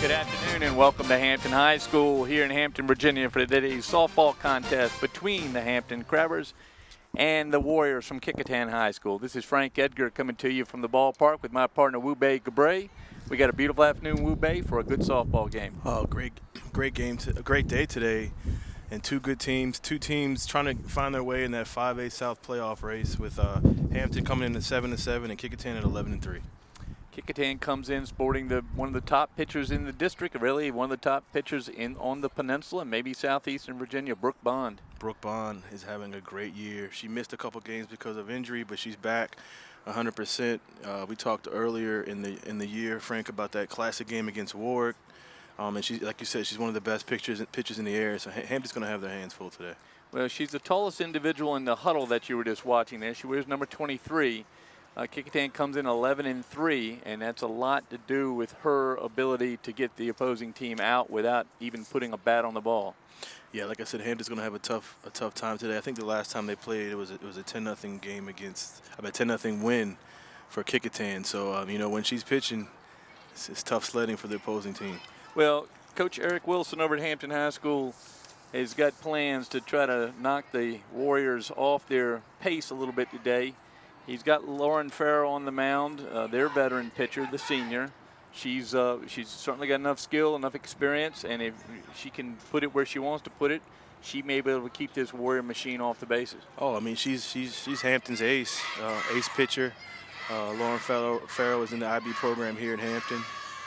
Good afternoon and welcome to Hampton High School here in Hampton, Virginia for today's softball contest between the Hampton Crabbers and the Warriors from Kecoughtan High School. This is Frank Edgar coming to you from the ballpark with my partner Wu-Bei Gabray. We got a beautiful afternoon, Wu-Bei, for a good softball game. Oh, great game, a great day today, and two teams trying to find their way in that 5A South playoff race with Hampton coming in at 7-7 and Kecoughtan at 11-3. Kecoughtan comes in sporting one of the top pitchers in the district, really one of the top pitchers on the peninsula, maybe southeastern Virginia, Brooke Bond. Brooke Bond is having a great year. She missed a couple games because of injury, but she's back 100%. We talked earlier in the year, Frank, about that classic game against Warwick. And she, like you said, she's one of the best pitchers in the area. So Hampton's going to have their hands full today. Well, she's the tallest individual in the huddle that you were just watching there. She wears number 23. Kecoughtan comes in 11-3, and that's a lot to do with her ability to get the opposing team out without even putting a bat on the ball. Yeah, like I said, Hampton's going to have a tough time today. I think the last time they played, it was a 10-0 game against, 10-0 win for Kecoughtan. So you know, when she's pitching, it's tough sledding for the opposing team. Well, Coach Eric Wilson over at Hampton High School has got plans to try to knock the Warriors off their pace a little bit today. He's got Lauren Farrell on the mound, their veteran pitcher, the senior. She's certainly got enough skill, enough experience, and if she can put it where she wants to put it, she may be able to keep this Warrior machine off the bases. Oh, I mean, she's Hampton's ace pitcher. Lauren Farrell is in the IB program here at Hampton.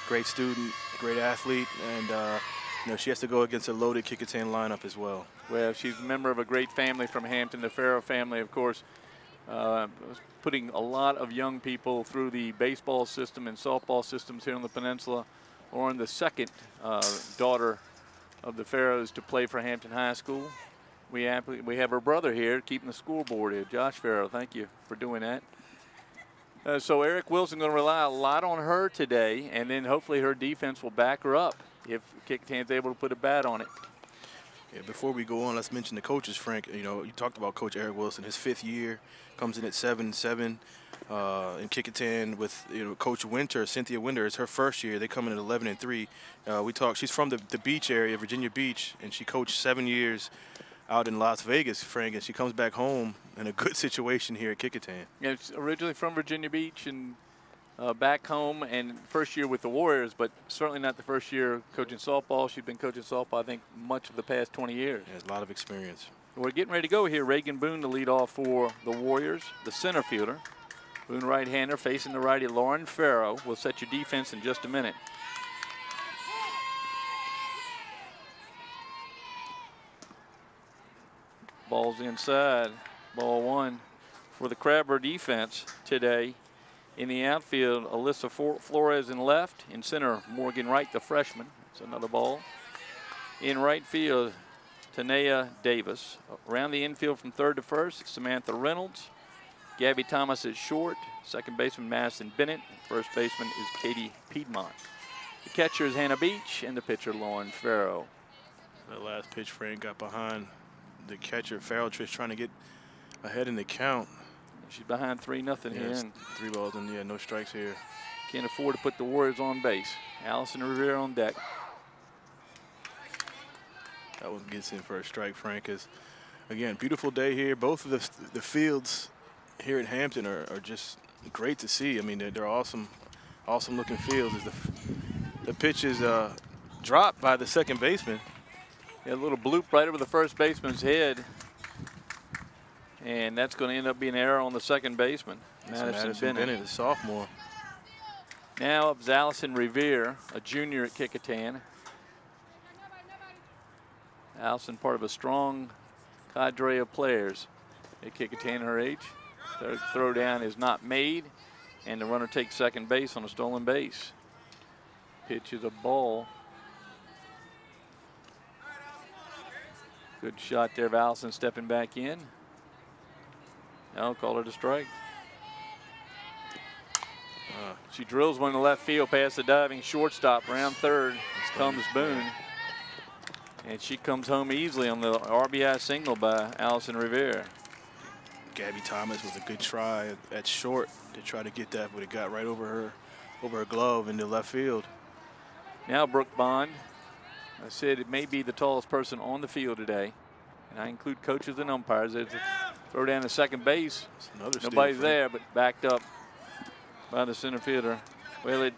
Great student, great athlete, and you know, she has to go against a loaded Kecoughtan lineup as well. Well, she's a member of a great family from Hampton, the Farrell family, of course. Putting a lot of young people through the baseball system and softball systems here on the peninsula. Lauren, the second daughter of the Farrows to play for Hampton High School. We have her brother here keeping the scoreboard here, Josh Farrow. Thank you for doing that. So Eric Wilson going to rely a lot on her today, and then hopefully her defense will back her up if Kecoughtan's able to put a bat on it. Yeah, before we go on, let's mention the coaches, Frank. You know, you talked about Coach Eric Wilson. His 5th year, comes in at 7-7 in Kecoughtan with, you know, Coach Winter, Cynthia Winter. It's her first year. They come in at 11-3. We talked. She's from the beach area, Virginia Beach, and she coached 7 years out in Las Vegas, Frank. And she comes back home in a good situation here at Kecoughtan. Yeah, it's originally from Virginia Beach and back home, and first year with the Warriors, but certainly not the first year coaching softball. She's been coaching softball, I think, much of the past 20 years. Has a lot of experience. We're getting ready to go here. Reagan Boone to lead off for the Warriors, the center fielder. Boone right-hander facing the righty Lauren Farrow. We'll set your defense in just a minute. Ball's inside. Ball 1 for the Crabber defense today. In the outfield, Alyssa Flores in left. In center, Morgan Wright, the freshman. It's another ball. In right field, Tanea Davis. Around the infield from third to first, Samantha Reynolds. Gabby Thomas is short. Second baseman, Madison Bennett. First baseman is Katie Piedmont. The catcher is Hannah Beach, and the pitcher, Lauren Farrow. That last pitch, Frank, got behind the catcher. Farrell just trying to get ahead in the count. She's behind 3-0 here. And 3 balls and no strikes here. Can't afford to put the Warriors on base. Allison Rivera on deck. That one gets in for a strike, Frank. Again, beautiful day here. Both of the fields here at Hampton are just great to see. I mean, they're awesome looking fields. As the pitch is dropped by the second baseman. Yeah, a little bloop right over the first baseman's head. And that's going to end up being an error on the second baseman, Madison Bennett, a sophomore. Now up is Allison Revere, a junior at Kecoughtan. Allison, part of a strong cadre of players at Kecoughtan, her age. Third throw down is not made, and the runner takes second base on a stolen base. Pitch is a ball. Good shot there of Allison stepping back in. Now call it a strike. She drills one in the left field past the diving shortstop. Round third comes Boone. And she comes home easily on the RBI single by Allison Rivera. Gabby Thomas was a good try at short to try to get that, but it got right over her glove into left field. Now Brooke Bond. I said it may be the tallest person on the field today. And I include coaches and umpires. There's a throw down to second base. Nobody's there, but backed up by the center fielder. Well,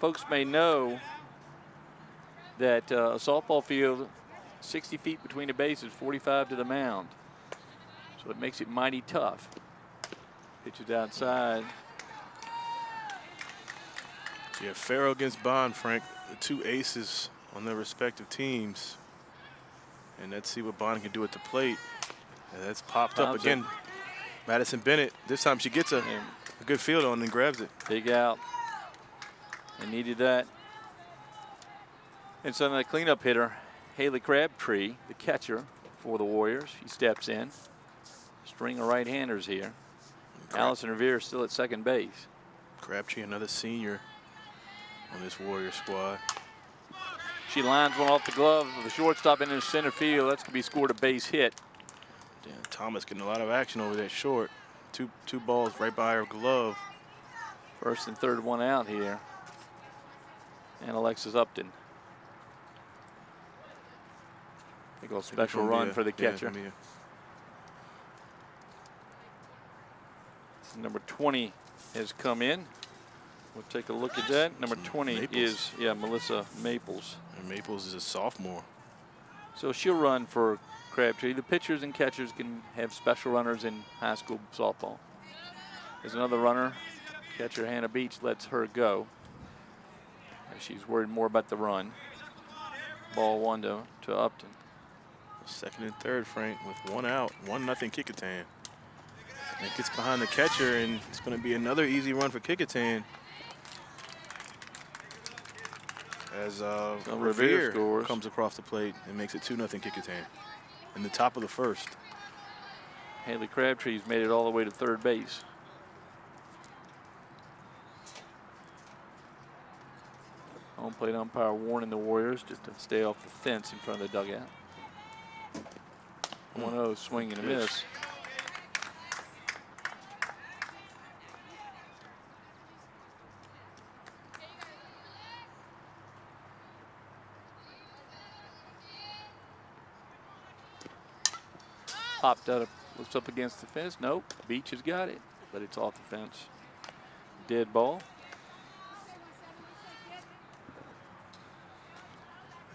folks may know that a softball field, 60 feet between the bases, 45 to the mound. So it makes it mighty tough. Pitches outside. So you have Farrell against Bond, Frank, the two aces on their respective teams. And let's see what Bond can do at the plate. And that's popped up again. Madison Bennett, this time she gets a good field on and grabs it. Big out. They needed that. And so the cleanup hitter, Haley Crabtree, the catcher for the Warriors. She steps in. String of right-handers here. Allison Revere still at second base. Crabtree, another senior on this Warrior squad. She lines one off the glove of the shortstop into center field. That's going to be scored a base hit. Dan Thomas getting a lot of action over that short. Two balls right by her glove. First and third one out here. And Alexis Upton. They go special run for the catcher. Number 20 has come in. We'll take a look at that. Number 20 Maples. is, Melissa Maples. And Maples is a sophomore. So she'll run for Crabtree. The pitchers and catchers can have special runners in high school softball. There's another runner. Catcher Hannah Beach lets her go. She's worried more about the run. Ball one to Upton. Second and third, Frank, with one out. 1-0 Kecoughtan. And it gets behind the catcher, and it's going to be another easy run for Kecoughtan. As Revere scores. Comes across the plate and makes it 2-0 Kecoughtan in the top of the first. Haley Crabtree's made it all the way to third base. Home plate umpire warning the Warriors just to stay off the fence in front of the dugout. 1-0 swing and a miss. Popped out, looks up against the fence. Nope, Beach has got it, but it's off the fence. Dead ball.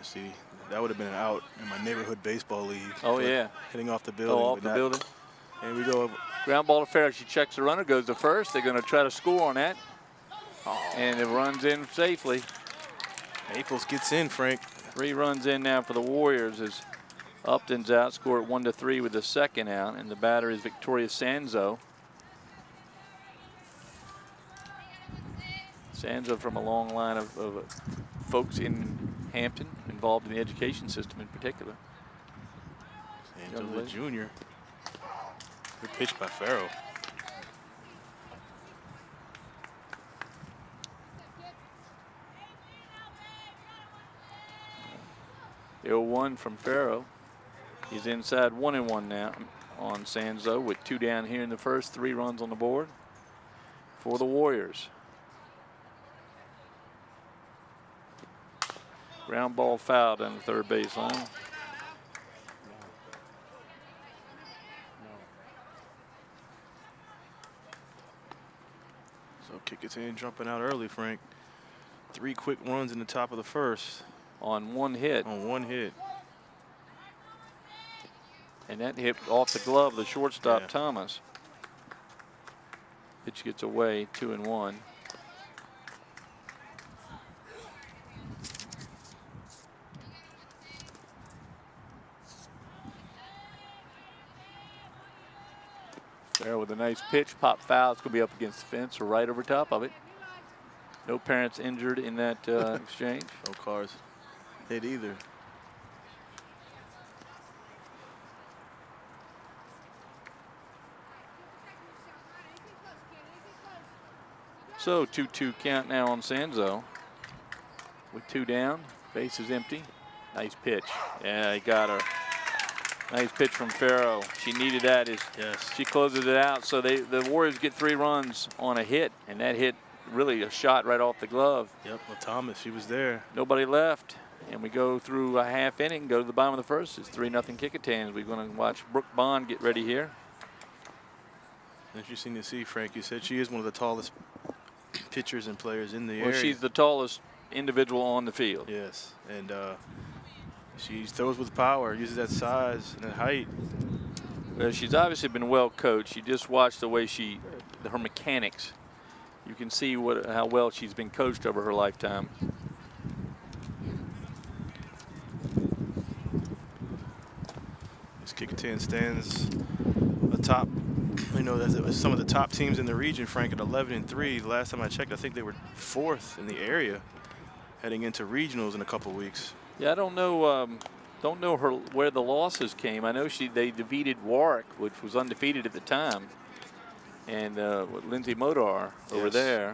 See, that would have been an out in my neighborhood baseball league. Oh, yeah. Hitting off the building. Oh, off the building. And we go. Ground ball to Farrell. She checks the runner, goes to first. They're going to try to score on that. And it runs in safely. Maples gets in, Frank. 3 runs in now for the Warriors as Upton's out, score at 1-3 with the second out, and the batter is Victoria Sanzo. Sanzo from a long line of folks in Hampton involved in the education system in particular. Sanzo the junior. Good pitch by Farrell. The 0-1 from Farrell. He's inside 1-1 now on Sanzo with 2 down here in the first, 3 runs on the board for the Warriors. Ground ball foul down the third baseline. So Kecoughtan jumping out early, Frank. 3 quick runs in the top of the first. On 1 hit. On 1 hit. And that hit off the glove of the shortstop, Thomas. Pitch gets away, 2-1. Farrell with a nice pitch, pop foul. It's going to be up against the fence or right over top of it. No parents injured in that exchange. No cars hit either. So 2-2 count now on Sanzo. With 2 down, base is empty. Nice pitch. Yeah, he got her. Nice pitch from Farrell. She needed that. She closes it out. So the Warriors get 3 runs on a hit, and that hit really a shot right off the glove. Yep, well, Thomas, she was there. Nobody left. And we go through a half inning, go to the bottom of the first. It's 3-0 Kecoughtan. We're going to watch Brooke Bond get ready here. Interesting to see, Frank. You said she is one of the tallest pitchers and players in the area. Well, she's the tallest individual on the field. Yes, and she throws with power, uses that size and that height. Well, she's obviously been well coached. You just watch the way her mechanics. You can see how well she's been coached over her lifetime. Kecoughtan stands atop, as some of the top teams in the region, Frank, at 11-3. The last time I checked, I think they were 4th in the area heading into regionals in a couple weeks. Yeah, I don't know where the losses came. I know they defeated Warwick, which was undefeated at the time, and Lindsay Modar over there.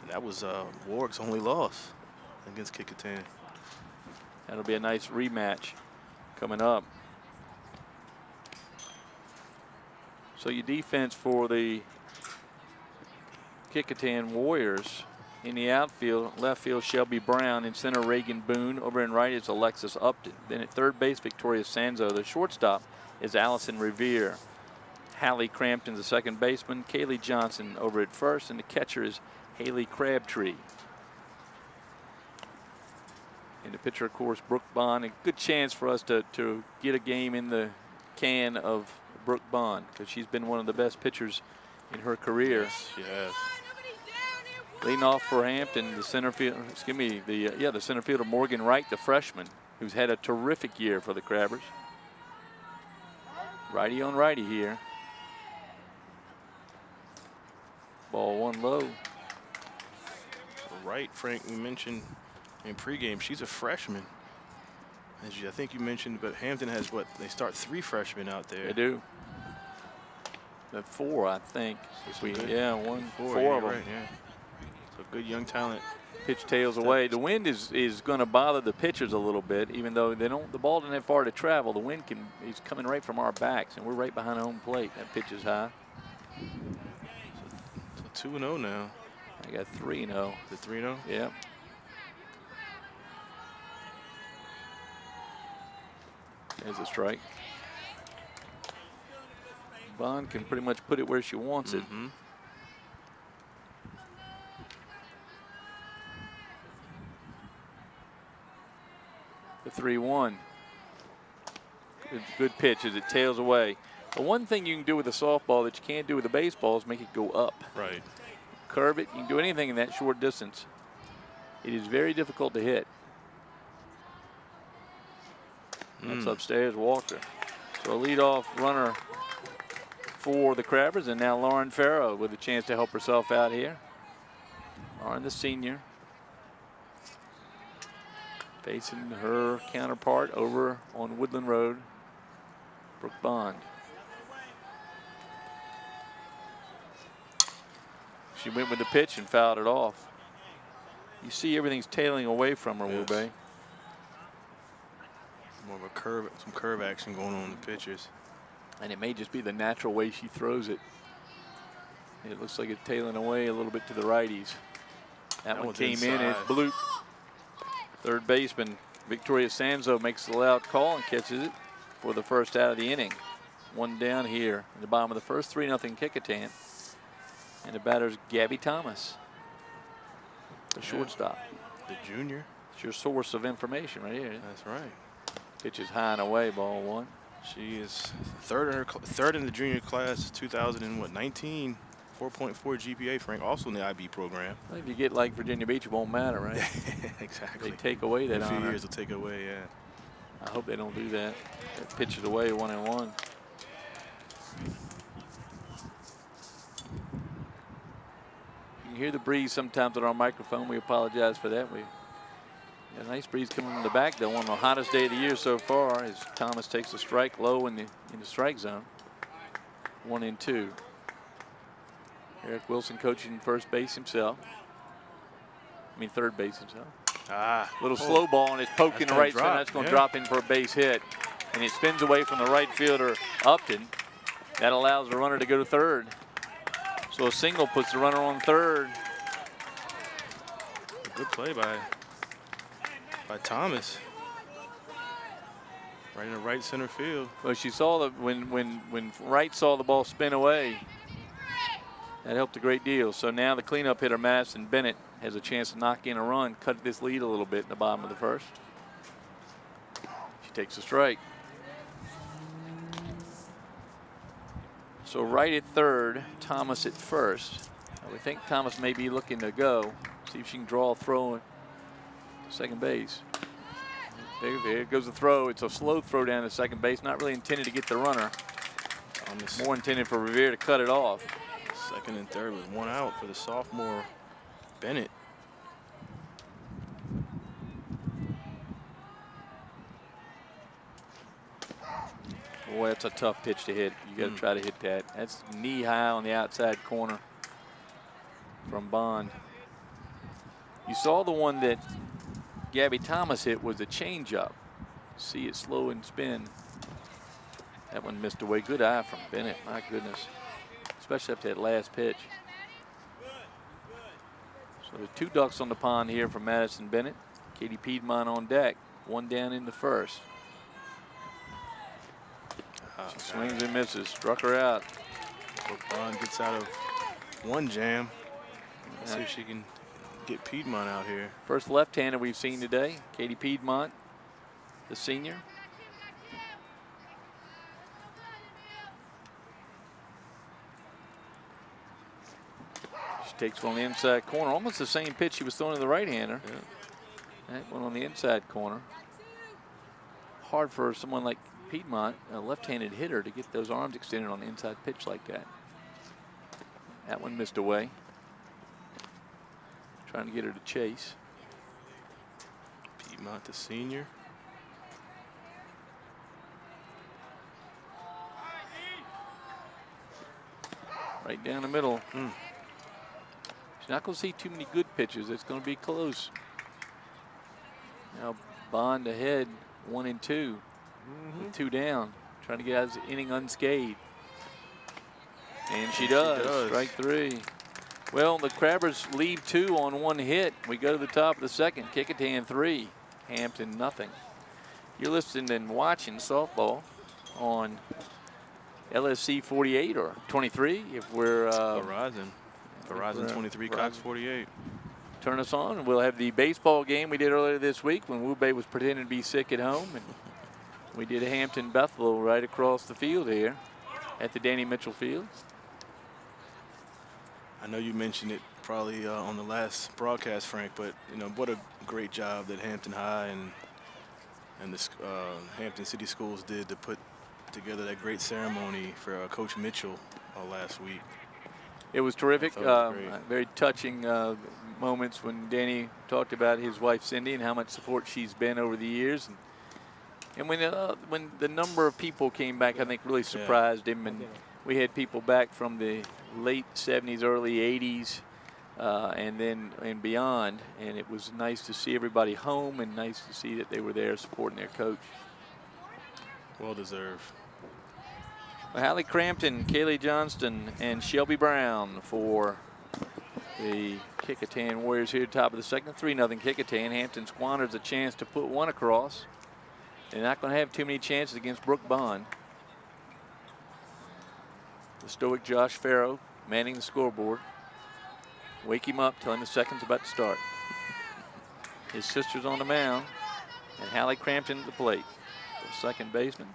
And that was Warwick's only loss against Kecoughtan. That'll be a nice rematch coming up. So your defense for the Kecoughtan Warriors: in the outfield, left field, Shelby Brown; in center, Reagan Boone; over in right is Alexis Upton. Then at third base, Victoria Sanzo. The shortstop is Allison Revere. Hallie Crampton's the second baseman. Kaylee Johnson over at first, and the catcher is Haley Crabtree. And the pitcher, of course, Brooke Bond. A good chance for us to get a game in the can of Brooke Bond, because she's been one of the best pitchers in her career. Yes. Leading off for Hampton, the center field, the center fielder Morgan Wright, the freshman, who's had a terrific year for the Crabbers. Righty on righty here. Ball one low. Right, Frank, we mentioned in pregame, she's a freshman. I think you mentioned, but Hampton has they start 3 freshmen out there. They do. The 4, I think. Four of them. Right, yeah. So good young talent. Pitch tails away. The wind is going to bother the pitchers a little bit, even though the ball doesn't have far to travel. The wind is coming right from our backs, and we're right behind home plate. That pitch is high. So 2-0 now. I got 3-0. The 3-0? Yeah. There's a strike. Bond can pretty much put it where she wants it. The 3-1. Good pitch as it tails away. The one thing you can do with a softball that you can't do with a baseball is make it go up. Right. Curve it. You can do anything in that short distance. It is very difficult to hit. That's upstairs, Walker. So a leadoff runner for the Crabbers, and now Lauren Farrow with a chance to help herself out here. Lauren, the senior, facing her counterpart over on Woodland Road, Brooke Bond. She went with the pitch and fouled it off. You see everything's tailing away from her, yes. Wube. More of a curve, some curve action going on in the pitches. And it may just be the natural way she throws it. It looks like it's tailing away a little bit to the righties. That one came in and bloop. Third baseman Victoria Sanzo makes the loud call and catches it for the first out of the inning. One down here in the bottom of the first, 3-0 Kecoughtan. And the batter's Gabby Thomas, the shortstop. The junior. It's your source of information right here. That's right. Pitch is high and away, ball one. She is third in the junior class, 2019, 4.4 GPA, Frank, also in the IB program. Well, if you get like Virginia Beach, it won't matter, right? Exactly. They take away that in a few honor. years, they'll take it away, yeah. I hope they don't do that. That pitch is away, 1-1. You can hear the breeze sometimes on our microphone. We apologize for that. We got a nice breeze coming from the back, though, on the hottest day of the year so far, as Thomas takes a strike low in the strike zone. 1-2. Eric Wilson coaching first base himself. Third base himself. Little slow ball, and it's poked in the right center. That's going to drop in for a base hit. And it spins away from the right fielder, Upton. That allows the runner to go to third. So a single puts the runner on third. Good play by Thomas. Right in the right center field. Well, she saw the when Wright saw the ball spin away. That helped a great deal. So now the cleanup hitter, Madison Bennett, has a chance to knock in a run, cut this lead a little bit in the bottom of the first. She takes a strike. So Wright at third, Thomas at first. We think Thomas may be looking to go. See if she can draw a throw to second base. There goes the throw. It's a slow throw down to second base, not really intended to get the runner. Thomas. More intended for Revere to cut it off. Second and third with one out for the sophomore Bennett. Boy, that's a tough pitch to hit. You got to try to hit that. That's knee high on the outside corner from Bond. You saw the one that Gabby Thomas hit was a changeup. See it slow and spin. That one missed away. Good eye from Bennett. My goodness. Especially after that last pitch. So the two ducks on the pond here from Madison Bennett. Katie Piedmont on deck. One down in the first. She swings and misses. Struck her out. Bond gets out of one jam. Let's see if she can get Piedmont out here. First left-hander we've seen today. Katie Piedmont, the senior. She takes one on the inside corner. Almost the same pitch she was throwing to the right-hander. Yeah. That one on the inside corner. Hard for someone like Piedmont, a left-handed hitter, to get those arms extended on the inside pitch like that. That one missed away. Trying to get her to chase. Piedmont, the senior. Right down the middle. She's not going to see too many good pitches. It's going to be close. Now Bond ahead, 1 and 2. With 2 down. Trying to get out of the inning unscathed. And she does. Strike 3. Well, the Crabbers lead 2 on 1 hit. We go to the top of the second. Kecoughtan 3, Hampton nothing. You're listening and watching softball on LSC 48 or 23 if we're Verizon 23, Cox 48. Turn us on and we'll have the baseball game we did earlier this week when Wu Bei was pretending to be sick at home, and we did Hampton Bethel right across the field here at the Danny Mitchell Field. I know you mentioned it probably on the last broadcast, Frank, but you know what a great job that Hampton High and the Hampton City Schools did to put together that great ceremony for Coach Mitchell last week. It was terrific. Was very touching moments when Danny talked about his wife Cindy and how much support she's been over the years, and when the number of people came back, I think really surprised him. And we had people back from the late 70s, early 80s, and beyond. And it was nice to see everybody home and nice to see that they were there supporting their coach. Well deserved. Well, Hallie Crampton, Kaylee Johnston, and Shelby Brown for the Kecoughtan Warriors here, top of the second. 3-0 Kecoughtan. Hampton squanders a chance to put one across. They're not going to have too many chances against Brooke Bond. The stoic Josh Farrow manning the scoreboard. Wake him up, tell him the second's about to start. His sister's on the mound, and Hallie Crampton at the plate. The second baseman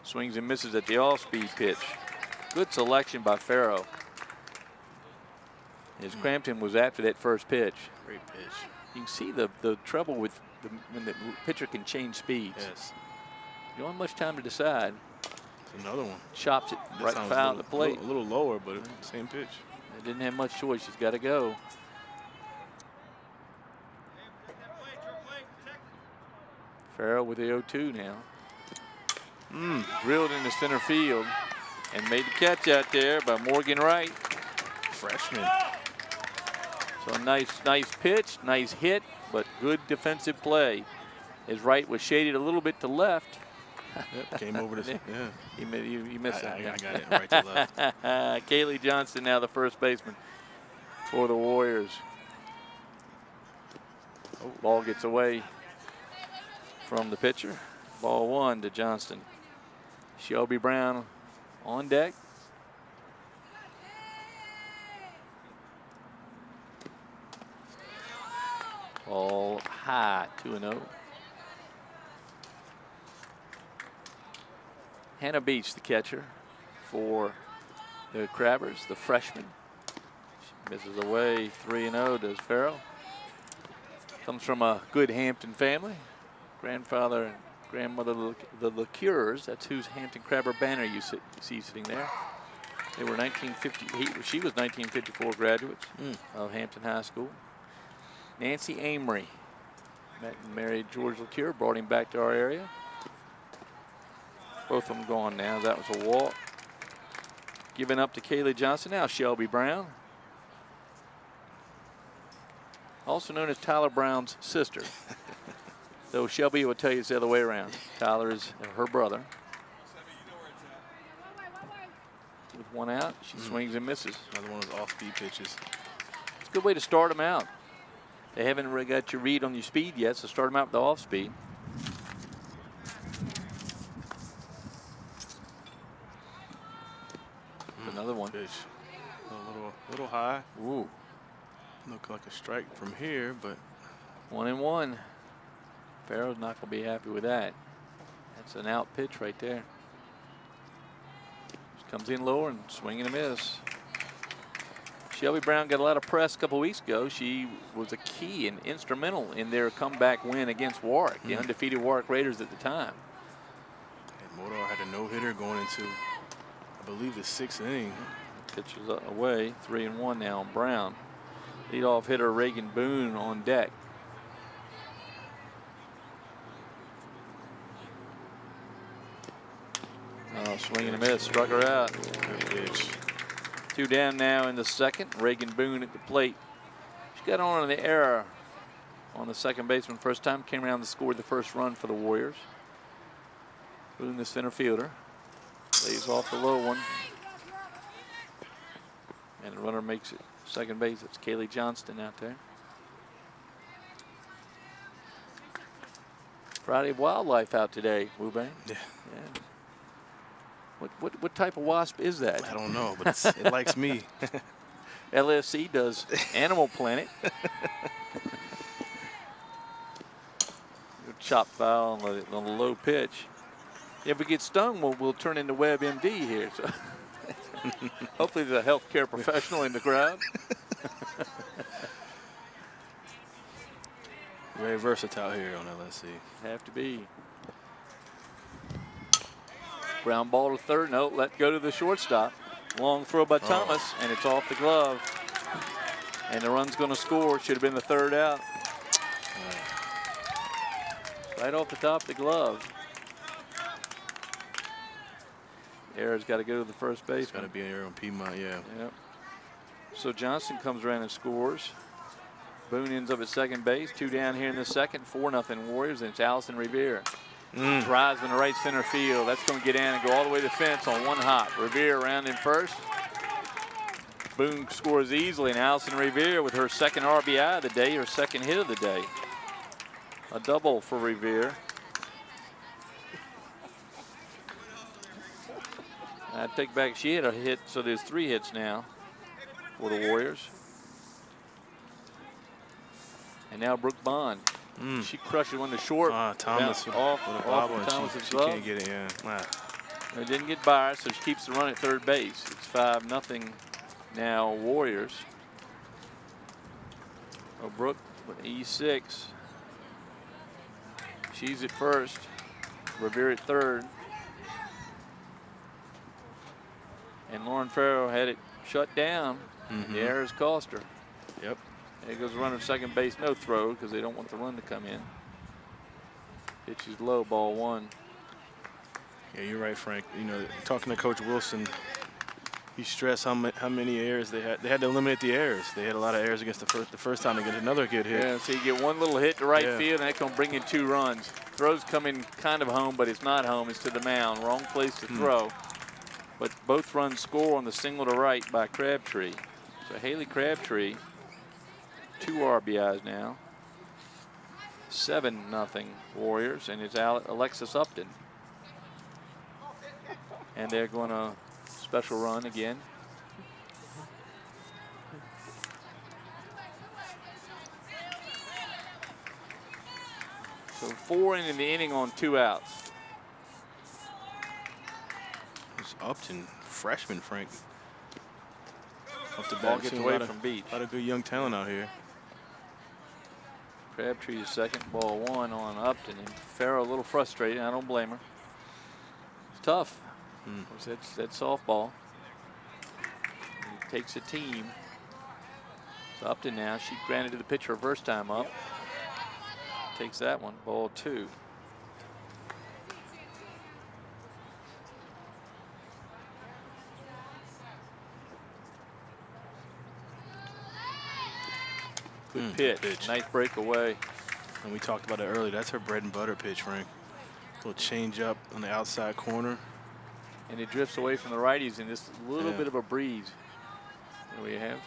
swings and misses at the off-speed pitch. Good selection by Farrow. As Crampton was after that first pitch. Great pitch. You can see the trouble with when the pitcher can change speeds. Yes. You don't have much time to decide. It's another one. Chops it right foul at the plate. A little lower, but same pitch. They didn't have much choice. She's got to go. Farrell with the 0-2 now. Drilled into center field and made the catch out there by Morgan Wright. Freshman. So a nice pitch, nice hit, but good defensive play. As Wright was shaded a little bit to left. Yep, came over to, yeah. You missed that. I got it right to left. Kaylee Johnston now the first baseman for the Warriors. Ball gets away from the pitcher. Ball 1 to Johnston. Shelby Brown on deck. Ball high, 2-0. Hannah Beach, the catcher for the Crabbers, the freshman. She misses away, 3-0 does Farrell. Comes from a good Hampton family. Grandfather and grandmother, the LeCures. That's whose Hampton Crabber banner you see sitting there. They were 1950. She was 1954 graduates of Hampton High School. Nancy Amory met and married George LeCure, brought him back to our area. Both of them gone now. That was a walk. Given up to Kaylee Johnson. Now Shelby Brown. Also known as Tyler Brown's sister. Though Shelby will tell you it's the other way around. Tyler is her brother. With 1 out, she swings and misses. Another one of those off-speed pitches. It's a good way to start them out. They haven't really got your read on your speed yet, so start them out with the off-speed. Another one. Pitch. A little high. Ooh. Look like a strike from here, but 1-1. Farrell's not going to be happy with that. That's an out pitch right there. Just comes in lower and swing and a miss. Shelby Brown got a lot of press a couple weeks ago. She was a key and instrumental in their comeback win against Warwick, the undefeated Warwick Raiders at the time. And Modar had a no-hitter going into, I believe, the 6th inning. Pitches away, 3-1 now on Brown. Leadoff hitter Reagan Boone on deck. Oh, swing and a miss, struck her out. Good pitch. 2 down now in the second. Reagan Boone at the plate. She got on the error on the second baseman first time. Came around and scored the first run for the Warriors. Boone, the center fielder, lays off the low one. And the runner makes it second base. It's Kaylee Johnston out there. Friday of Wildlife out today, Wubang. Yeah. What type of wasp is that? I don't know, but it likes me. LSC does Animal Planet. Chop foul on the low pitch. If we get stung, we'll turn into WebMD here. So hopefully there's a healthcare professional in the crowd. Very versatile here on LSC. Have to be. Ground ball to third. No, let go to the shortstop. Long throw by Thomas, and it's off the glove. And the run's going to score. Should have been the 3rd out. Right off the top of the glove. Error's got to go to the first base. It's got to be an error on Piedmont, yeah. Yep. So Johnson comes around and scores. Boone ends up at second base. 2 down here in the second. 4-0 Warriors, and it's Allison Revere. Drives in the right center field. That's going to get in and go all the way to the fence on 1 hop. Revere around in first. Boone scores easily, and Allison Revere with her 2nd RBI of the day, her 2nd hit of the day. A double for Revere. I take back, she had a hit, so there's 3 hits now for the Warriors. And now Brooke Bond. She crushes one to short. Thomas off Thomas's glove. She can't get it, yeah. It didn't get by her, so she keeps the run at third base. It's 5-0 now Warriors. Oh, Brooke with E6. She's at first. Revere at third. And Lauren Farrow had it shut down. The errors cost her. Yep. There goes the runner at second base, no throw because they don't want the run to come in. Pitch is low, ball 1. Yeah, you're right, Frank. You know, talking to Coach Wilson, he stressed how many errors they had. They had to eliminate the errors. They had a lot of errors against the first time. They get another good hit. Yeah, so you get one little hit to right field, and that's going to bring in 2 runs. Throws come in kind of home, but it's not home. It's to the mound. Wrong place to throw. But both runs score on the single to right by Crabtree. So Haley Crabtree, 2 RBIs now. 7-0 Warriors, and it's Alexis Upton. And they're going to special run again. So 4 in the inning on 2 outs. It's Upton, freshman, Frank. Up the Ball bat. gets Seen away from Beach. A lot of good young talent out here. Crabtree is second, ball 1 on Upton, and Farrow a little frustrated. I don't blame her. It's tough. That's softball. It takes a team. It's Upton now. She granted to the pitcher her first time up. Takes that one, ball 2. Good pitch. Nice breakaway. And we talked about it earlier. That's her bread and butter pitch, Frank. Little change up on the outside corner. And it drifts away from the righties in this little bit of a breeze. There we have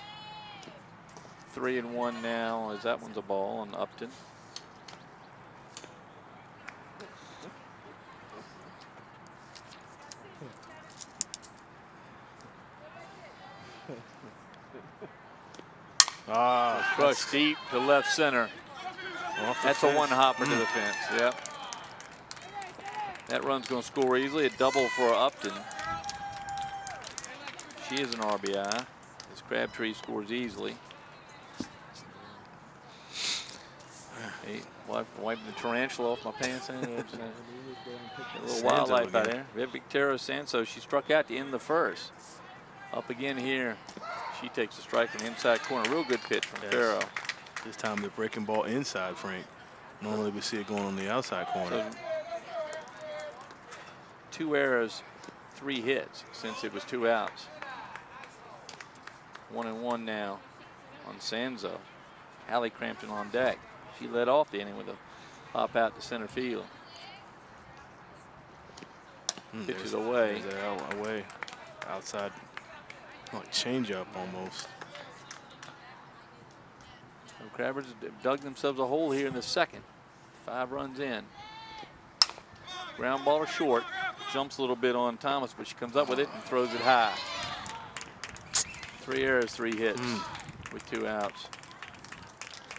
3-1 now, as that one's a ball on Upton. Crushed deep to left center. That's a one-hopper to the fence. Yep. That run's going to score easily. A double for Upton. She is an RBI. This Crabtree scores easily. Hey, wiping the tarantula off my pants. A little wildlife out there. Victoria Sanso, she struck out to end the first. Up again here. She takes a strike in the inside corner. Real good pitch from Farrow. This time they're breaking ball inside, Frank. Normally we see it going on the outside corner. So 2 errors, 3 hits since it was 2 outs. 1-1 now on Sanzo. Hallie Crampton on deck. She led off the inning with a pop out to center field. Pitches away. Away. Outside. Like change up almost. So Crabbers dug themselves a hole here in the second. 5 runs in. Ground ball to short. Jumps a little bit on Thomas, but she comes up with it and throws it high. 3 errors, 3 hits with 2 outs.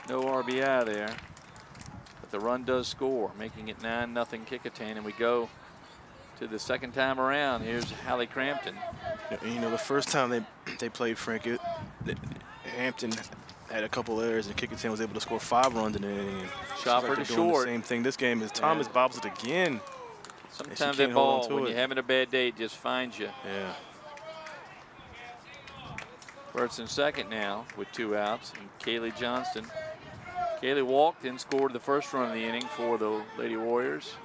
No RBI there, but the run does score, making it 9-0 Kecoughtan, and we go to the second time around. Here's Hallie Crampton. You know, the first time they played, Frank, Hampton had a couple errors, and Kecoughtan was able to score 5 runs in an inning. Chopper to short. The same thing this game is. Thomas bobbles it again. Sometimes that ball, when you're having a bad day, it just finds you. Yeah. First and second now with 2 outs, and Kaylee Johnston. Kaylee walked and scored the first run of the inning for the Lady Warriors.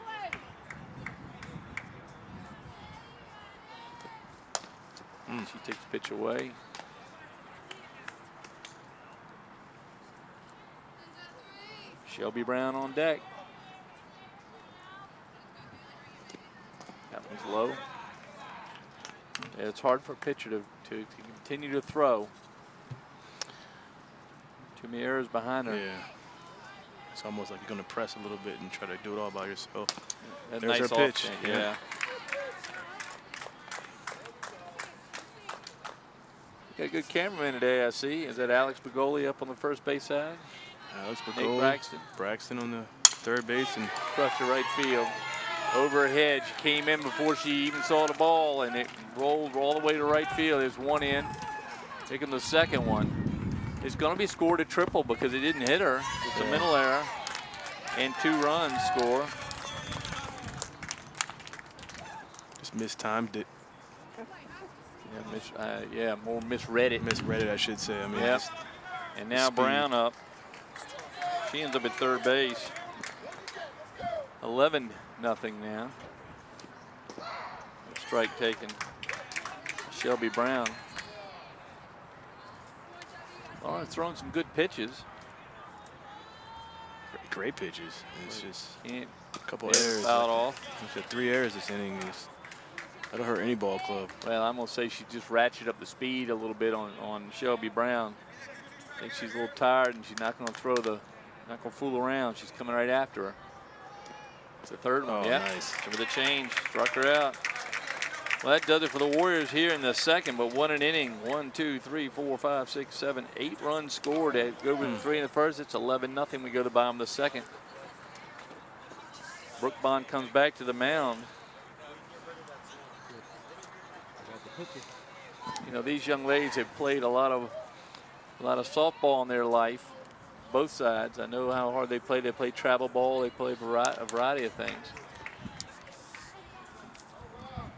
She takes the pitch away. Shelby Brown on deck. That one's low. Yeah, it's hard for a pitcher to continue to throw. Too many errors behind her. Yeah. It's almost like you're going to press a little bit and try to do it all by yourself. That There's nice her pitch. Yeah. Got a good cameraman today, I see. Is that Alex Bagoli up on the first base side? Alex Nate Bagoli, Braxton on the third base, and crushed to right field. Over a hedge, came in before she even saw the ball, and it rolled all the way to right field. There's 1 in. Taking the second one. It's going to be scored a triple because it didn't hit her. It's a mental error. And 2 runs score. just mistimed it. Yeah, more misread it. Misread it, I should say. I mean, yep. And now Brown up. She ends up at third base. 11-0 now. Strike taken. Shelby Brown. Lawrence throwing some good pitches. Great pitches. It's just a couple errors. errors. Fouled off. She had 3 errors this inning. That'll hurt any ball club. Well, I'm going to say she just ratcheted up the speed a little bit on Shelby Brown. I think she's a little tired, and she's not going to throw the Not going to fool around. She's coming right after her. It's the third one. Oh, Yep. nice. Give her the change. Struck her out. Well, that does it for the Warriors here in the second, but what an inning. 1, 2, 3, 4, 5, 6, 7, 8 runs scored. They go with the 3 in the first. It's 11-0. We go to the bottom of the second. Brooke Bond comes back to the mound. You know, these young ladies have played a lot of softball in their life, both sides. I know how hard they play. They play travel ball. They play a variety of things.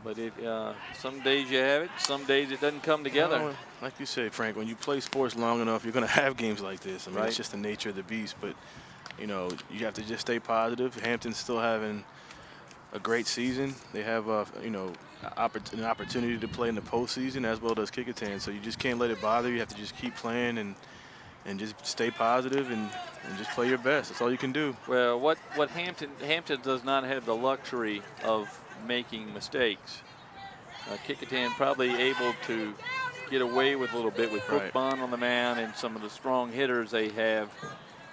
But some days you have it, some days it doesn't come together. Well, like you said, Frank, when you play sports long enough, you're going to have games like this. I mean, Right. It's just the nature of the beast. But, you know, you have to just stay positive. Hampton's still having a great season. They have, you know, an opportunity to play in the postseason as well as Kecoughtan. So you just can't let it bother you. You have to just keep playing and just stay positive and just play your best. That's all you can do. Well, what Hampton does not have the luxury of making mistakes. Kecoughtan probably able to get away with a little bit with Brooke Right. Bond on the mound and some of the strong hitters they have.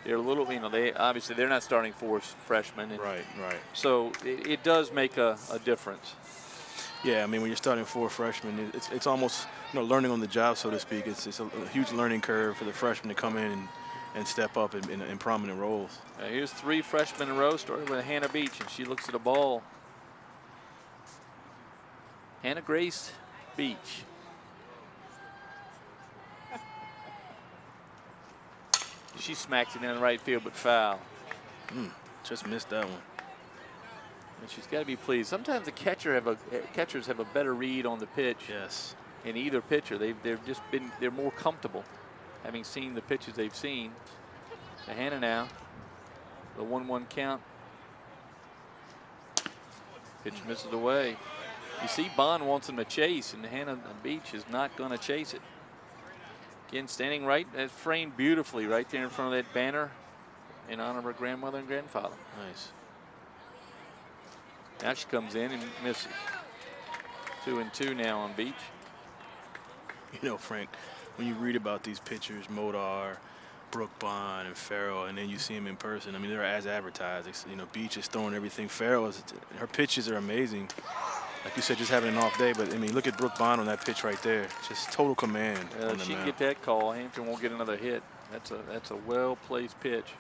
They're a little, you know, they're not starting 4 freshmen. And Right. so it does make a difference. Yeah, I mean, when you're starting 4 freshmen, it's almost, you know, learning on the job, so to speak. It's a huge learning curve for the freshmen to come in and step up in prominent roles. Here's 3 freshmen in a row, starting with Hannah Beach, and she looks at the ball. Hannah Grace Beach. She smacks it in the right field, but foul. Just missed that one. And she's got to be pleased. Sometimes the catchers have a better read on the pitch. Yes. In either pitcher, they're more comfortable, having seen the pitches they've seen. So Hannah now, the 1-1 count. Pitch misses away. You see, Bond wants them to chase, and Hannah Beach is not going to chase it. Again, standing right, that's framed beautifully right there in front of that banner in honor of her grandmother and grandfather. Nice. Now she comes in and misses. 2-2 now on Beach. You know, Frank, when you read about these pitchers, Modar, Brooke Bond, and Farrell, and then you see them in person, I mean, they're as advertised. You know, Beach is throwing everything. Farrell, her pitches are amazing. Like you said, just having an off day, but I mean, look at Brooke Bond on that pitch right there. Just total command. On the She can mound. get that call. Hampton won't get another hit. That's a well-placed pitch.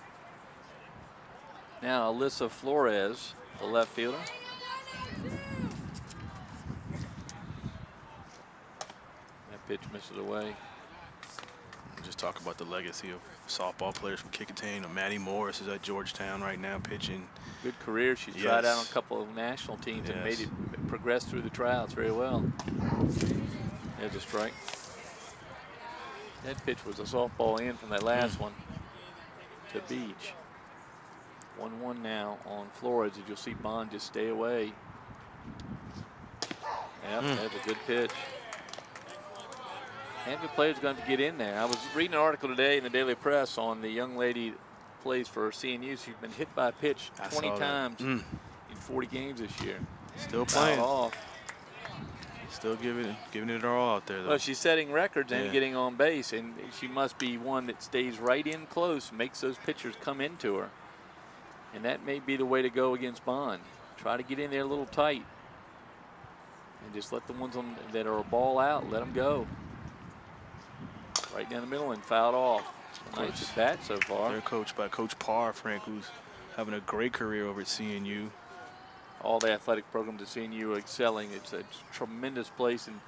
Now Alyssa Flores, the left fielder. That pitch misses away. Just talk about the legacy of softball players from Kecoughtan. Maddie Morris is at Georgetown right now pitching. Good career. She tried out on a couple of national teams and made it progress through the tryouts very well. There's a strike. That pitch was a softball in from that last one to Beach. 1-1 now on Flores. As you'll see Bond just stay away. Yep, that's a good pitch. Hampton players going to get in there. I was reading an article today in the Daily Press on the young lady who plays for CNU. She's been hit by a pitch 20 times in 40 games this year. Still playing. Off. Still giving it all out there, though. Well, she's setting records and getting on base, and she must be one that stays right in close, makes those pitchers come into her. And that may be the way to go against Bond. Try to get in there a little tight. And just let the ones that are a ball out, let them go. Right down the middle and fouled off. Nice at bat so far. They're coached by Coach Parr, Frank, who's having a great career over at CNU. All the athletic programs at CNU are excelling. It's a tremendous place, and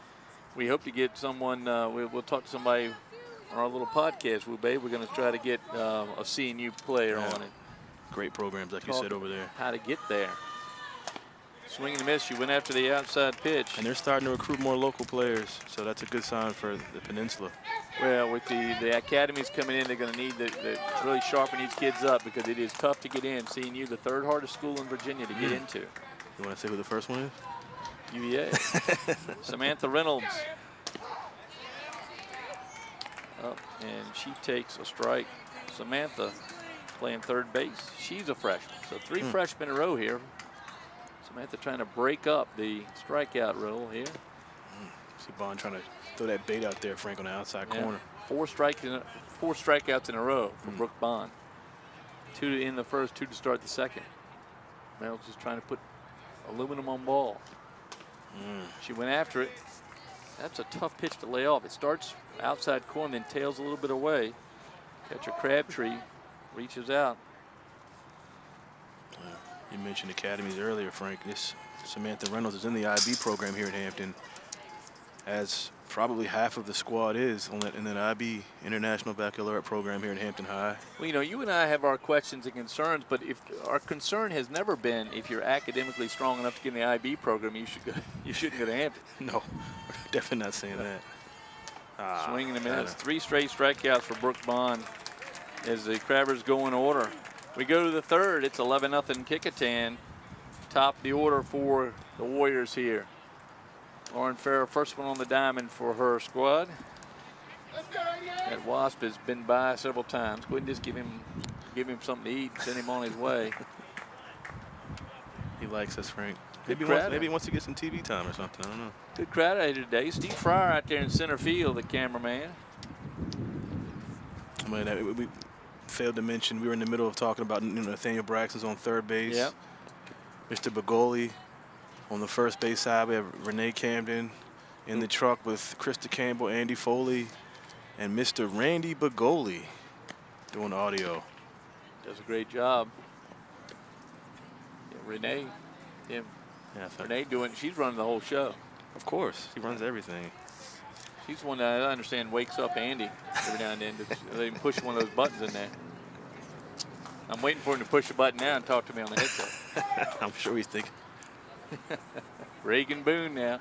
we hope to get someone. We'll talk to somebody on our little podcast, Babe. We're going to try to get a CNU player on it. Great programs, like you said over there. How to get there. Swing and miss. She went after the outside pitch. And they're starting to recruit more local players, so that's a good sign for the peninsula. Well, with the academies coming in, they're going to need to really sharpen these kids up because it is tough to get in. CNU, the 3rd hardest school in Virginia to get into. You want to say who the first one is? UVA. Samantha Reynolds. Up, and she takes a strike. Samantha playing 3rd base. She's a freshman. So 3 freshmen in a row here. Samantha trying to break up the strikeout rule here. See Bond trying to throw that bait out there, Frank, on the outside corner. 4 strikeouts in a row for Brooke Bond. 2 in the first, 2 to start the second. Merrill's just trying to put aluminum on ball. She went after it. That's a tough pitch to lay off. It starts outside corner, then tails a little bit away. Catcher Crabtree reaches out. You mentioned academies earlier, Frank. This Samantha Reynolds is in the IB program here at Hampton, as probably half of the squad is in that IB International Baccalaureate program here at Hampton High. Well, you know, you and I have our questions and concerns, but if our concern has never been if you're academically strong enough to get in the IB program, you shouldn't go to Hampton. No, definitely not saying that. Swinging a minute. 3 straight strikeouts for Brooke Bond as the Crabbers go in order. We go to the third. It's 11-0 Kecoughtan. Top the order for the Warriors here. Lauren Farrell, first one on the diamond for her squad. That Wasp has been by several times. Go ahead and just give him something to eat, send him on his way. He likes us, Frank. Maybe he wants to get some TV time or something. I don't know. Good crowd out here today. Steve Fryer out there in center field, the cameraman. I mean, we failed to mention we were in the middle of talking about Nathaniel Braxton's on third base. Yep. Mr. Bagoli on the first base side. We have Renee Camden in the truck with Krista Campbell, Andy Foley, and Mr. Randy Bagoli doing audio. Does a great job. Yeah, Renee. Yeah, Renee she's running the whole show. Of course, he runs everything. She's one that I understand wakes up Andy every now and then. They push one of those buttons in there. I'm waiting for him to push a button now and talk to me on the headset. I'm sure he's thinking. Reagan Boone now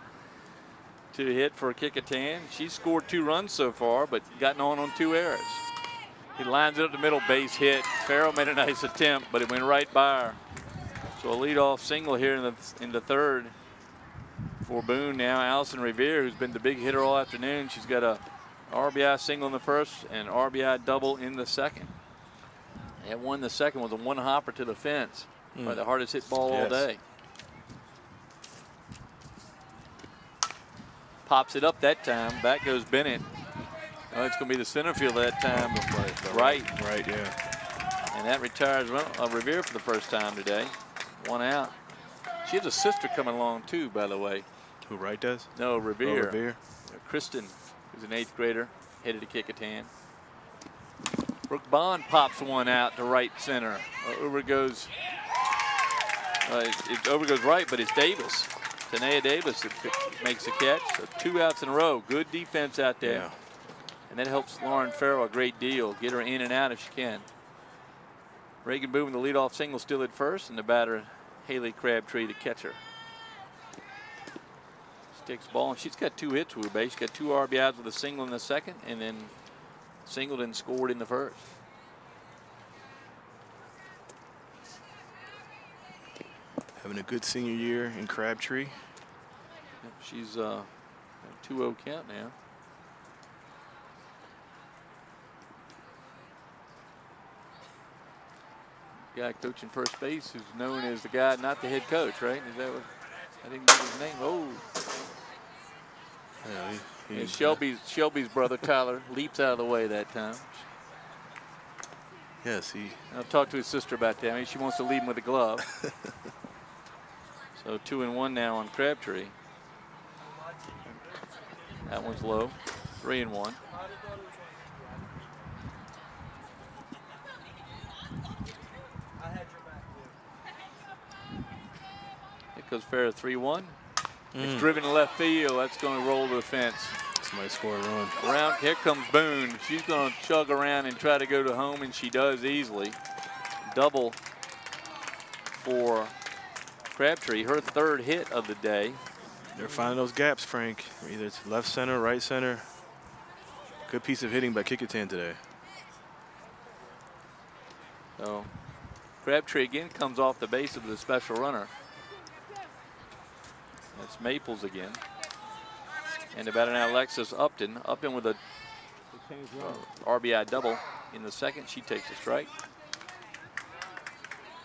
to hit for Kecoughtan. She's scored 2 runs so far, but gotten on 2 errors. He lines it up the middle, base hit. Farrell made a nice attempt, but it went right by her. So a leadoff single here in the third for Boone now. Allison Revere, who's been the big hitter all afternoon. She's got a RBI single in the first and RBI double in the second. That one, the second, was a 1-hopper to the fence. By the hardest hit ball all day. Pops it up that time. Back goes Bennett. Oh, it's going to be the center field that time. Right, yeah. And that retires Revere for the first time today. 1 out. She has a sister coming along too, by the way. Who Wright does? No, Revere. Oh, Revere. Kristen, who's an 8th grader, headed to Kecoughtan. Brooke Bond pops one out to right center. Over goes. It over goes right, but it's Davis. Tanea Davis that makes the catch. So 2 outs in a row. Good defense out there. Yeah. And that helps Lauren Farrell a great deal. Get her in and out if she can. Reagan Boone, the leadoff single, still at first, and the batter, Haley Crabtree, the catcher. She takes the ball, and she's got 2 hits to her base. She's got 2 RBIs with a single in the second, and then singled and scored in the first. Having a good senior year in Crabtree. Yep, she's a 2-0 count now. Guy coaching first base who's known as the guy, not the head coach, right? Is that what? I didn't get his name. Oh. Yeah, and Shelby's brother Tyler leaps out of the way that time. Yes, I'll talk to his sister about that. I mean, she wants to lead him with a glove. So 2-1 now on Crabtree. That one's low. 3-1. It goes fair 3-1. It's driven to left field. That's going to roll to the fence. Somebody score a run. Around here comes Boone. She's going to chug around and try to go to home, and she does easily. Double for Crabtree, her 3rd hit of the day. They're finding those gaps, Frank. Either it's left center, right center. Good piece of hitting by Kecoughtan today. So Crabtree again comes off the base of the special runner. That's Maples again. And about now Alexis Upton. Upton with a RBI double in the second. She takes a strike.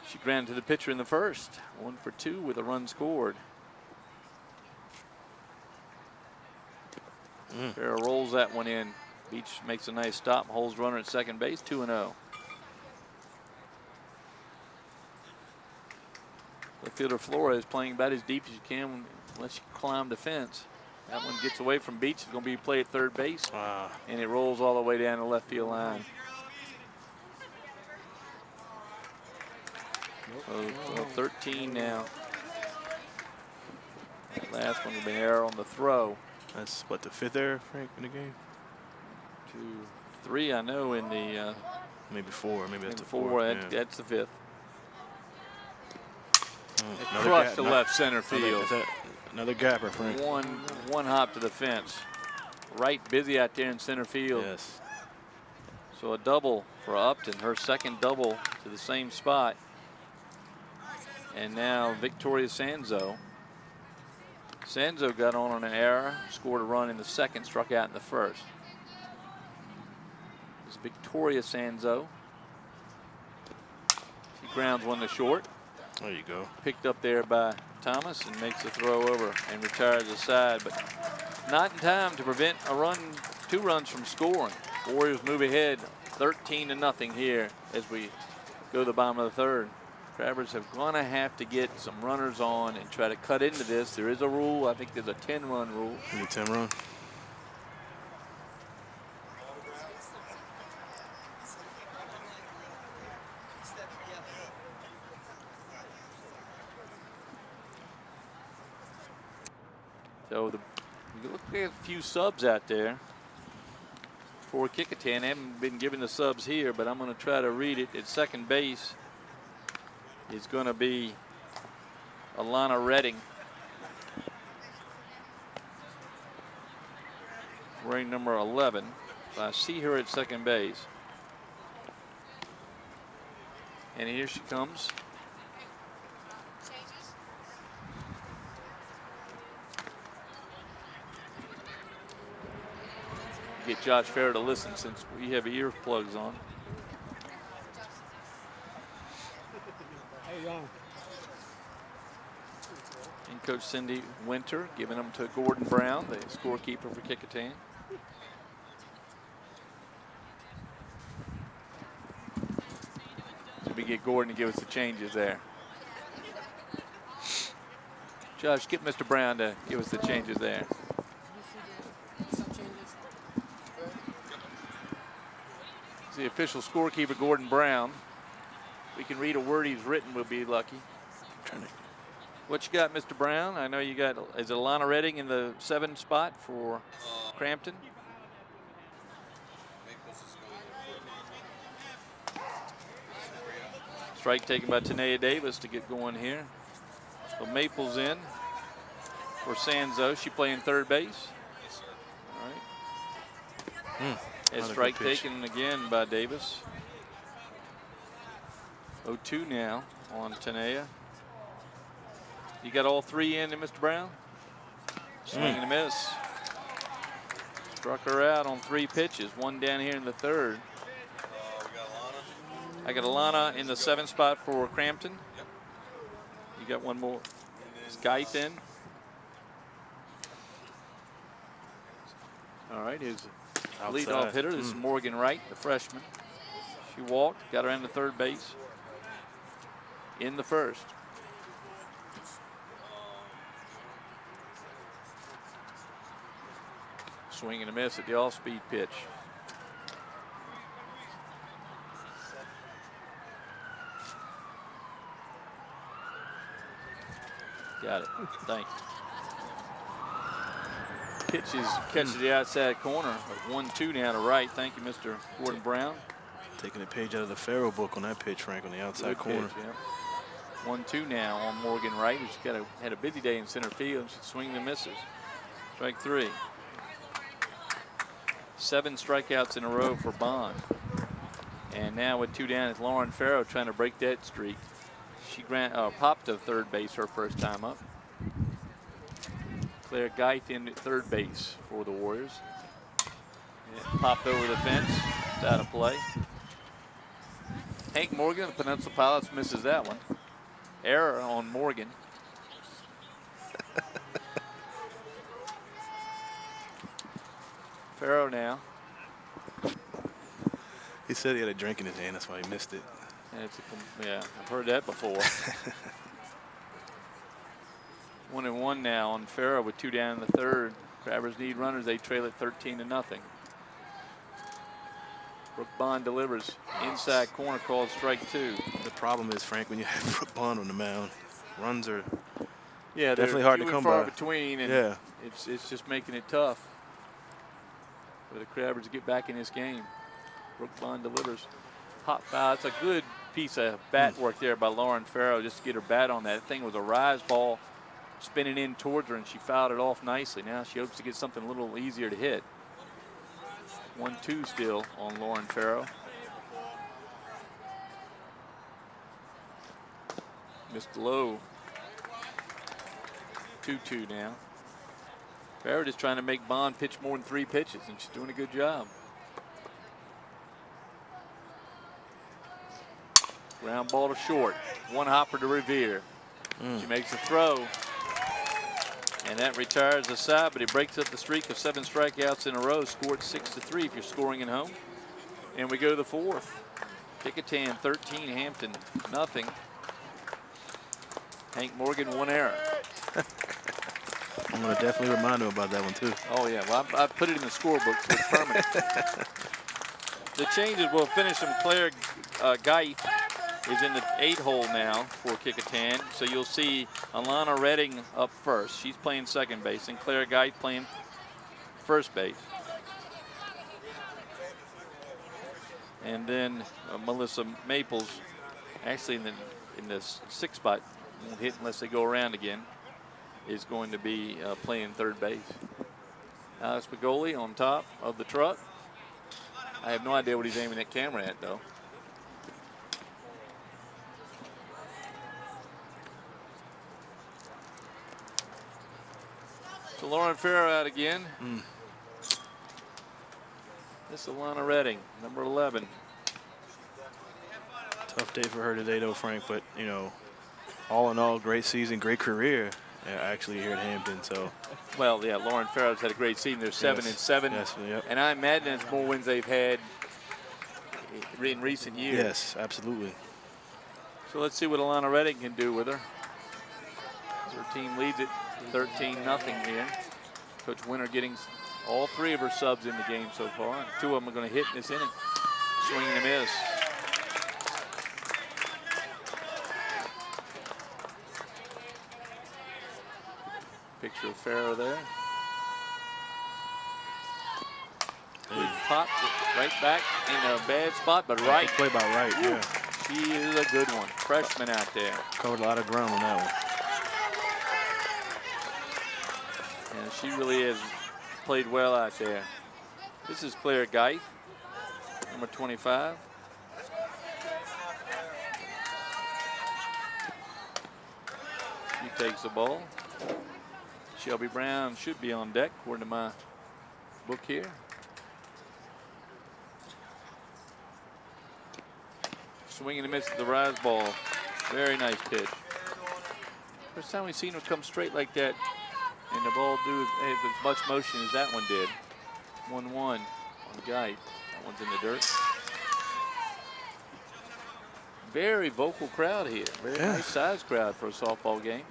She grounded to the pitcher in the first. 1 for 2 with a run scored. Farrell rolls that one in. Beach makes a nice stop, holds runner at second base, 2-0. The fielder Flores playing about as deep as you can unless you climb the fence. That one gets away from Beach. It's going to be played at third base. And it rolls all the way down the left field line. So 13 now. That last one will be an error on the throw. That's what, the 5th error, Frank, in the game? 2, 3, I know, in the maybe 4. Maybe that's the 4. Yeah. That's the 5th. Oh, Crushed to left center field. Another gapper, Frank. One hop to the fence. Right busy out there in center field. Yes. So a double for Upton, her second double to the same spot. And now Victoria Sanzo. Sanzo got on an error, scored a run in the second, struck out in the first. It's Victoria Sanzo. She grounds one to short. There you go. Picked up there by Thomas and makes a throw over and retires the side, but not in time to prevent a run, 2 runs from scoring. Warriors move ahead 13-0 here as we go to the bottom of the third. Crabbers have going to have to get some runners on and try to cut into this. There is a rule. I think there's a 10-run rule. Is it 10 run? So you look at a few subs out there for Kecoughtan. I haven't been given the subs here, but I'm going to try to read it. At second base is going to be Alana Redding, wearing number 11. So I see her at second base. And here she comes. Get Josh Farrer to listen since we have earplugs on. And Coach Cindy Winter giving them to Gordon Brown, the scorekeeper for Kecoughtan. So we get Gordon to give us the changes there. Josh, get Mr. Brown to give us the changes there. The official scorekeeper, Gordon Brown. We can read a word he's written, we'll be lucky. What you got, Mr. Brown? I know you got, is it Alana Redding in the 7 spot for Crampton? Strike taken by Tanea Davis to get going here. So Maples in for Sanzo. She playing third base. All right. A strike taken again by Davis. 0-2 now on Tanea. You got all 3 in, Mr. Brown? Swing and a miss. Struck her out on 3 pitches. 1 down here in the third. I got Alana in the 7th spot for Crampton. Yep. You got one more. Skype in. All right, his leadoff hitter. This is Morgan Wright, the freshman. She walked, got around to third base in the first. Swing and a miss at the off-speed pitch. Got it. Thank you. Pitches catches the outside corner. 1-2 now to right. Thank you, Mr. Gordon Brown. Taking a page out of the Farrell book on that pitch, Frank, on the outside corner. Pitch, yeah. 1-2 now on Morgan Wright, who's had a busy day in center field. She swings and misses. Strike 3. 7 strikeouts in a row for Bond. And now with 2 down, it's Lauren Farrow trying to break that streak. She popped to third base her first time up. Claire Geith in at third base for the Warriors. Yeah, popped over the fence. It's out of play. Hank Morgan, the Peninsula Pilots, misses that one. Error on Morgan. Farrow now. He said he had a drink in his hand, that's why he missed it. Yeah, I've heard that before. 1-1 now on Farrow with 2 down in the third. Crabbers need runners. They trail it 13-0. Brooke Bond delivers. Inside corner called strike 2. The problem is, Frank, when you have Brooke Bond on the mound, runs are definitely hard to few come and far by. between, and Yeah. it's just making it tough for the Crabbers to get back in this game. Brooke Bond delivers. Hot foul. It's a good piece of bat work there by Lauren Farrow just to get her bat on that. Thing was a rise ball spinning in towards her, and she fouled it off nicely. Now she hopes to get something a little easier to hit. 1-2 still on Lauren Farrow. Missed low. 2-2 now. Farrow just trying to make Bond pitch more than 3 pitches, and she's doing a good job. Ground ball to short. One hopper to Revere. She makes a throw. And that retires the side, but he breaks up the streak of 7 strikeouts in a row. Scored 6-3 if you're scoring at home. And we go to the 4th. Kecoughtan 13, Hampton nothing. Hank Morgan 1 error. I'm going to definitely remind him about that one, too. Oh, yeah. Well, I put it in the scorebook, so it's permanent. The changes will finish them. Claire Geith is in the 8-hole now for Kecoughtan. So you'll see Alana Redding up first. She's playing second base, and Claire Geith playing first base. And then Melissa Maples, actually in the 6th spot, won't hit unless they go around again, is going to be playing third base. Alex Pagoli on top of the truck. I have no idea what he's aiming that camera at, though. So Lauren Farrow out again. This is Alana Redding, number 11. Tough day for her today, though, Frank. But, you know, all in all, great season, great career, actually, here at Hampton. So, well, yeah, Lauren Farrow's had a great season. They're 7-7. Yes, yep. And I imagine it's more wins they've had in recent years. Yes, absolutely. So let's see what Alana Redding can do with her. Her team leads it 13-0 here. Coach Winter getting all 3 of her subs in the game so far. And 2 of them are going to hit in this inning. Swing and a miss. Picture of Farrow there. Good pop right back in a bad spot, but right. Play by right, yeah. She is a good one. Freshman out there. Covered a lot of ground on that one. And she really has played well out there. This is Claire Geith, number 25. She takes the ball. Shelby Brown should be on deck, according to my book here. Swing and a miss at the rise ball. Very nice pitch. First time we've seen her come straight like that, and the ball do have as much motion as that one did. 1-1 on Geith. That one's in the dirt. Very vocal crowd here. Very nice sized crowd for a softball game.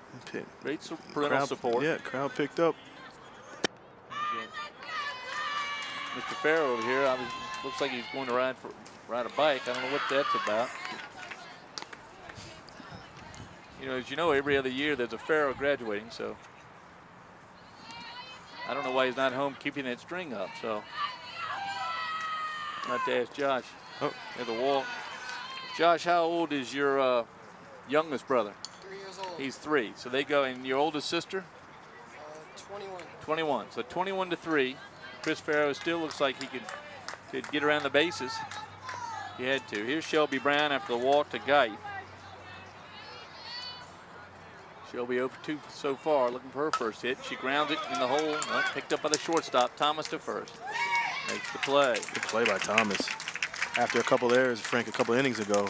Great parental support. Yeah, crowd picked up. Mr. Farrow over here, looks like he's going to ride a bike. I don't know what that's about. You know, as you know, every other year there's a Farrow graduating, so I don't know why he's not home keeping that string up. So I'll have to ask Josh at the wall. Josh, how old is your youngest brother? 3 years old. He's 3. So they go, and your oldest sister? 21. 21. So 21-3. Chris Farrow still looks like he could get around the bases. He had to. Here's Shelby Brown after the walk to Geith. Shelby over 2 so far, looking for her first hit. She grounds it in the hole. Well, picked up by the shortstop. Thomas to first. Makes the play. Good play by Thomas. After a couple errors, Frank, a couple innings ago,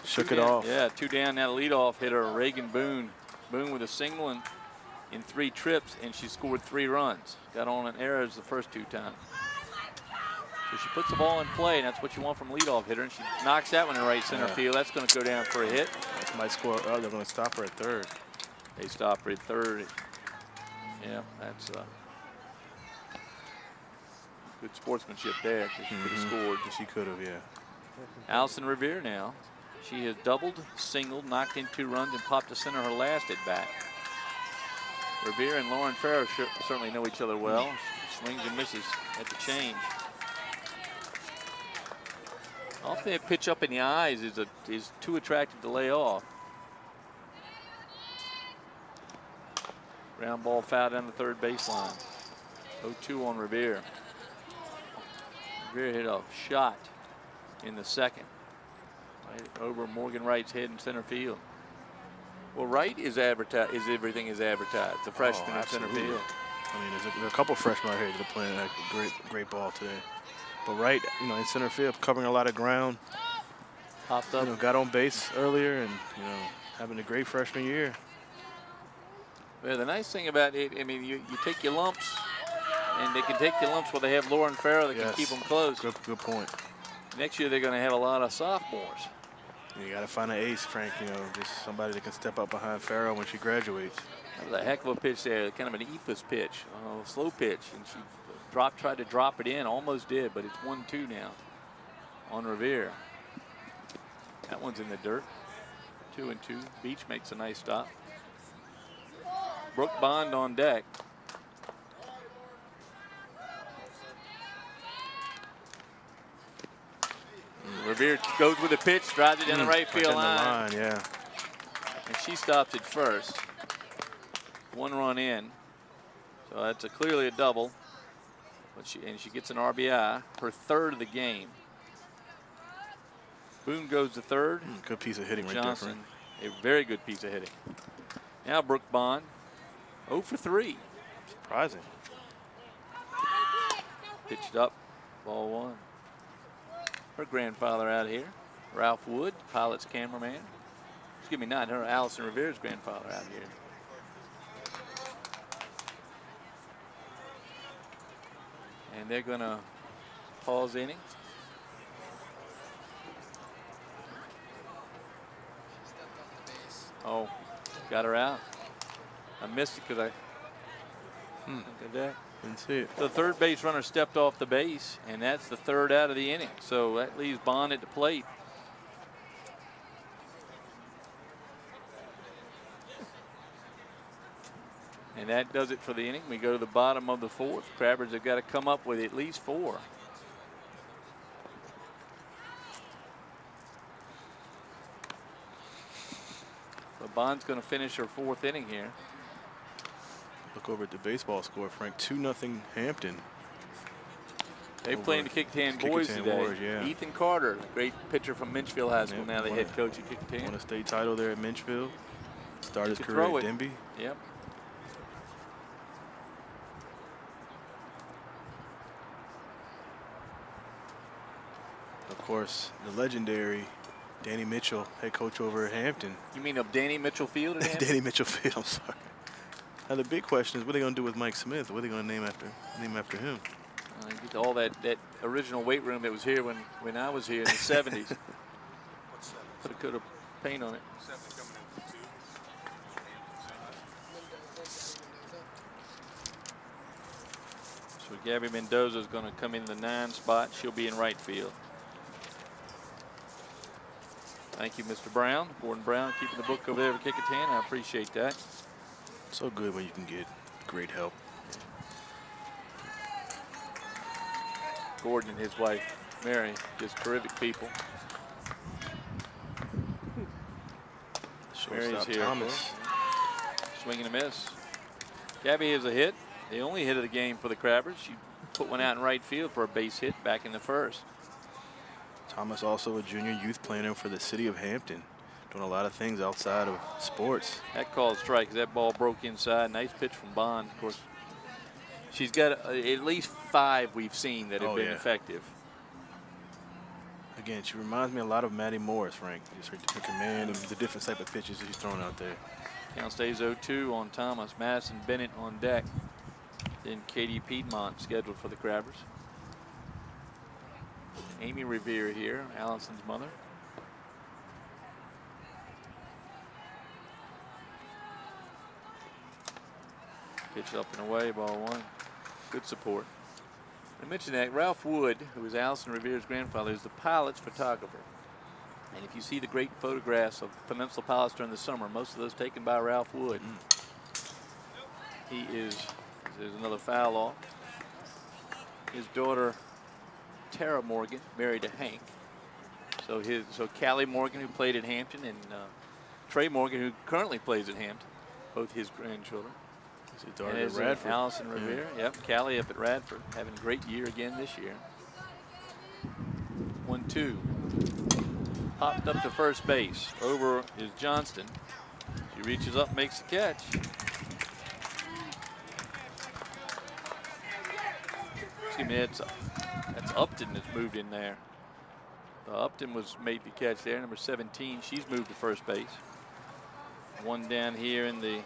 shook it off. Yeah, 2 down. That leadoff hitter, Reagan Boone. Boone with a single in 3 trips, and she scored 3 runs. Got on an error the first 2 times. So she puts the ball in play, and that's what you want from a leadoff hitter. And she knocks that one in right center field. That's going to go down for a hit. That might score. Oh, they're going to stop her at third. They stop her at third. Yeah, that's good sportsmanship there, because she could have scored. She could have, yeah. Allison Revere now. She has doubled, singled, knocked in 2 runs, and popped to center her last at bat. Revere and Lauren Farrow certainly know each other well. She swings and misses at the change. Often that pitch up in the eyes is too attractive to lay off. Ground ball foul down the third baseline. 0-2 on Revere. Revere hit a shot in the second, right over Morgan Wright's head in center field. Well, Wright is advertised. Everything is advertised. The freshman in center field. I mean, there are a couple freshmen out here that are playing that great ball today. But Wright, in center field, covering a lot of ground. Popped up. Got on base earlier, and having a great freshman year. Well, the nice thing about it, I mean, you take your lumps, and they can take your lumps where they have Lauren Farrow that can keep them close. Good point. Next year they're going to have a lot of sophomores. You got to find an ace, Frank. Just somebody that can step up behind Farrow when she graduates. That was a heck of a pitch there, kind of an ephus pitch, a slow pitch, and she tried to drop it in, almost did, but it's 1-2 now on Revere. That one's in the dirt. 2-2. Beach makes a nice stop. Brooke Bond on deck. Revere goes with a pitch, drives it down the right field line. Yeah. And she stops it first. 1 run in. So that's clearly a double. But she gets an RBI, her 3rd of the game. Boone goes to 3rd. Good piece of hitting right there, Johnson, Frank. a very good piece of hitting. Now Brooke Bond, 0 for 3. Surprising. Pitched up, ball 1. Her grandfather out here, Ralph Wood, pilot's cameraman. Excuse me, not her, Allison Revere's grandfather out here. And they're going to pause the inning. Oh, got her out. I missed it because I did that. Didn't see it. The third base runner stepped off the base, and that's the 3rd out of the inning. So that leaves Bond at the plate. And that does it for the inning. We go to the bottom of the 4th. Crabbers have got to come up with at least 4. So Bond's going to finish her 4th inning here. Look over at the baseball score, Frank. 2-0 Hampton. They play in the Kecoughtan boys today. Warriors, yeah. Ethan Carter, great pitcher from Minchfield High School, now the won head coach at Kecoughtan. Won a state title there at Minchfield. Started his Could career throw at it. Denby. Yep. Of course, the legendary Danny Mitchell, head coach over at Hampton. You mean of Danny Mitchell Field at Hampton? Danny Mitchell Field, I'm sorry. Now the big question is, what are they going to do with Mike Smith? What are they going to name after him? Get all that original weight room that was here when I was here in the 70s. Could have paint on it. So Gabby Mendoza is going to come in the 9 spot. She'll be in right field. Thank you, Mr. Brown, Gordon Brown, keeping the book over there for Kecoughtan. I appreciate that. So good when you can get great help. Gordon and his wife, Mary, just terrific people. Mary's here. Thomas. Swinging a miss. Gabby has a hit. The only hit of the game for the Crabbers. She put one out in right field for a base hit back in the 1st. Thomas also a junior youth planner for the city of Hampton. Doing a lot of things outside of sports. That called strike as that ball broke inside. Nice pitch from Bond. Of course, she's got at least 5 we've seen that have been effective. Again, she reminds me a lot of Maddie Morris, Frank. Just her command and the different type of pitches that she's throwing out there. Count stays 0-2 on Thomas. Madison Bennett on deck. Then Katie Piedmont scheduled for the Crabbers. Amy Revere here, Allison's mother. Pitch up and away, ball one. Good support. I mentioned that Ralph Wood, who is Allison Revere's grandfather, is the pilot's photographer. And if you see the great photographs of Peninsula pilots during the summer, most of those taken by Ralph Wood. He is, there's another foul off. His daughter, Tara Morgan, married to Hank. So Callie Morgan, who played at Hampton, and Trey Morgan, who currently plays at Hampton, both his grandchildren. His daughter And at Radford. Allison Revere. Yep, Callie up at Radford, having a great year again this year. 1-2. Popped up to first base. Over is Johnston. She reaches up, makes the catch. Excuse me, that's Upton that's moved in there. Upton made the catch there, number 17. She's moved to first base. One down here in the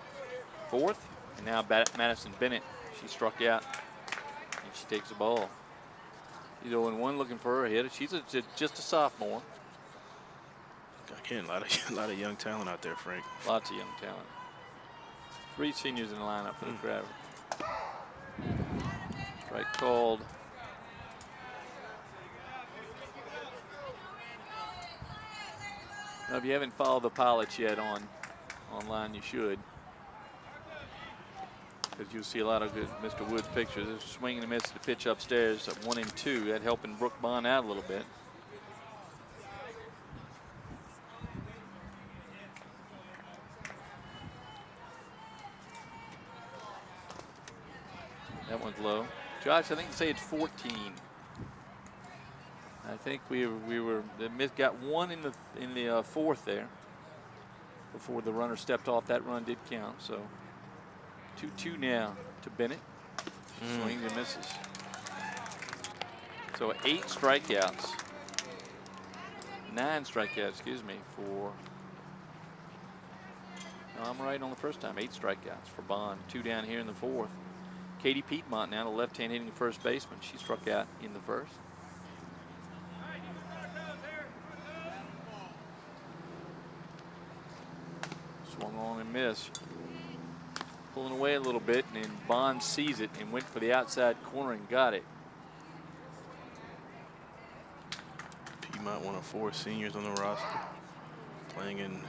fourth. And now Madison Bennett, she struck out, and she takes the ball. She's 0-1, looking for her hit. She's just a sophomore. Again, a lot of young talent out there, Frank. Lots of young talent. 3 seniors in the lineup for the Crabber. Strike called. Now, if you haven't followed the pilots yet online, you should. Because you'll see a lot of good Mr. Wood pictures. There's a swing and a miss to the pitch upstairs at 1-2. That helping Brooke Bond out a little bit. That one's low. Josh, I think say it's 14. I think we got one in the fourth there before the runner stepped off. That run did count. So 2-2 now to Bennett. Swings and misses. So 8 strikeouts. 9 strikeouts, excuse me, for. No, I'm right on the first time. 8 strikeouts for Bond. 2 down here in the fourth. Katie Piedmont now, the left-hand hitting first baseman. She struck out in the first. Swung on and missed. Pulling away a little bit, and then Bond sees it and went for the outside corner and got it. Piedmont, one of 4 seniors on the roster, playing in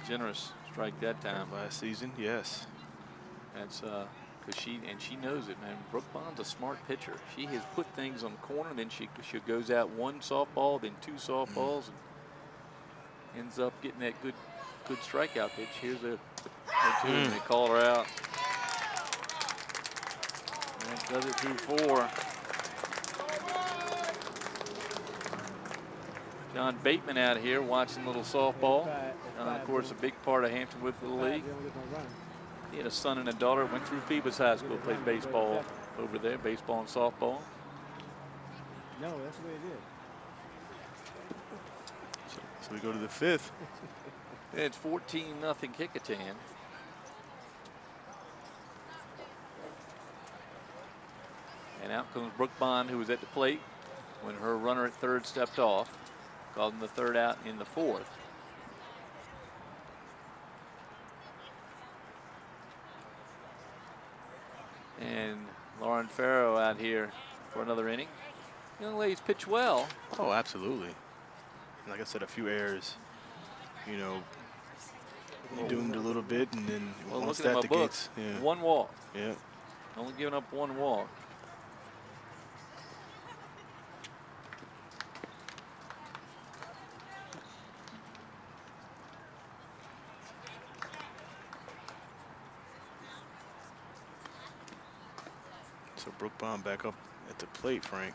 Generous strike that time. Last season, yes. That's because she knows it, man. Brooke Bond's a smart pitcher. She has put things on the corner, then she goes out 1 softball, then 2 softballs, and ends up getting that good strikeout pitch. Here's a 2, and they call her out. And that does it through 4. John Bateman out here watching a little softball. Of course, a big part of Hampton with the league. He had a son and a daughter, went through Phoebus High School, played baseball over there, baseball and softball. No, that's the way it is. So we go to the 5th. It's 14-0 Kecoughtan. And out comes Brooke Bond, who was at the plate when her runner at third stepped off. Called him the third out in the fourth. And Lauren Farrow out here for another inning. Young ladies pitch well. Oh, absolutely. Like I said, a few errors, you know, doomed a little bit, and then once look at that my book. gates, yeah. 1 walk. Yeah. Only giving up 1 walk. So Brooke Bond back up at the plate, Frank.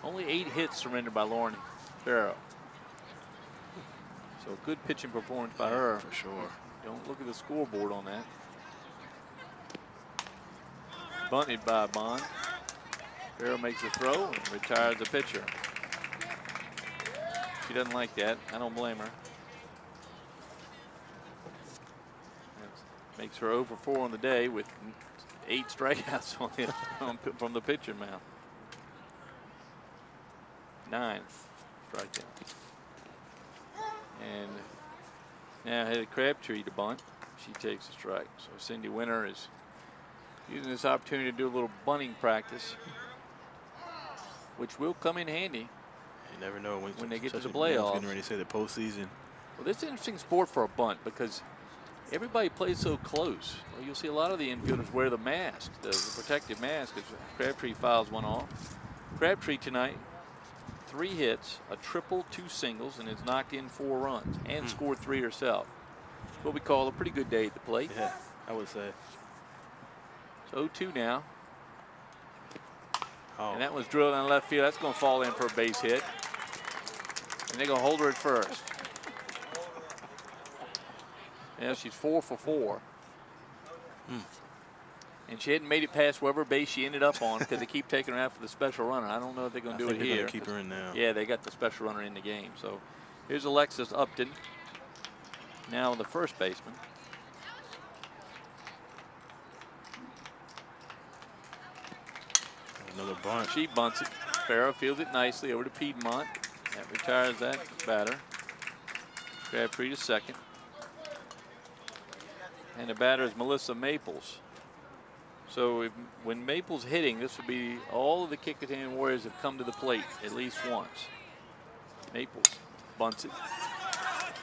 Only 8 hits surrendered by Lauren Farrow. So good pitching performance by her. For sure. Don't look at the scoreboard on that. Bunted by Bond. Farrow makes a throw and retires the pitcher. She doesn't like that. I don't blame her. That makes her 0 for 4 on the day with 8 strikeouts on it from the pitcher mount. 9 strikeouts. And now headed Crabtree to bunt. She takes a strike. So Cindy Winter is using this opportunity to do a little bunting practice, which will come in handy. You never know when they get to the I was playoffs. getting ready to say the postseason. Well, this is an interesting sport for a bunt because everybody plays so close. Well, you'll see a lot of the infielders wear the mask, the protective mask, as Crabtree files one off. Crabtree tonight, 3 hits, a triple, 2 singles, and has knocked in 4 runs and scored 3 herself. It's what we call a pretty good day at the plate. Yeah, I would say. So 0-2 now. Oh. And that was drilled on left field. That's going to fall in for a base hit. And they're going to hold her at first. Yeah, she's 4 for 4. And she hadn't made it past whatever base she ended up on because they keep taking her out for the special runner. I don't know if they're going to do it here. Keep her in now. Yeah, they got the special runner in the game. So here's Alexis Upton, now the first baseman. Another bunt. She bunts it. Farrow fields it nicely over to Piedmont. That retires that batter. Crabtree to second. And the batter is Melissa Maples. So when Maples hitting, this would be all of the Kecoughtan Warriors have come to the plate at least once. Maples bunts it.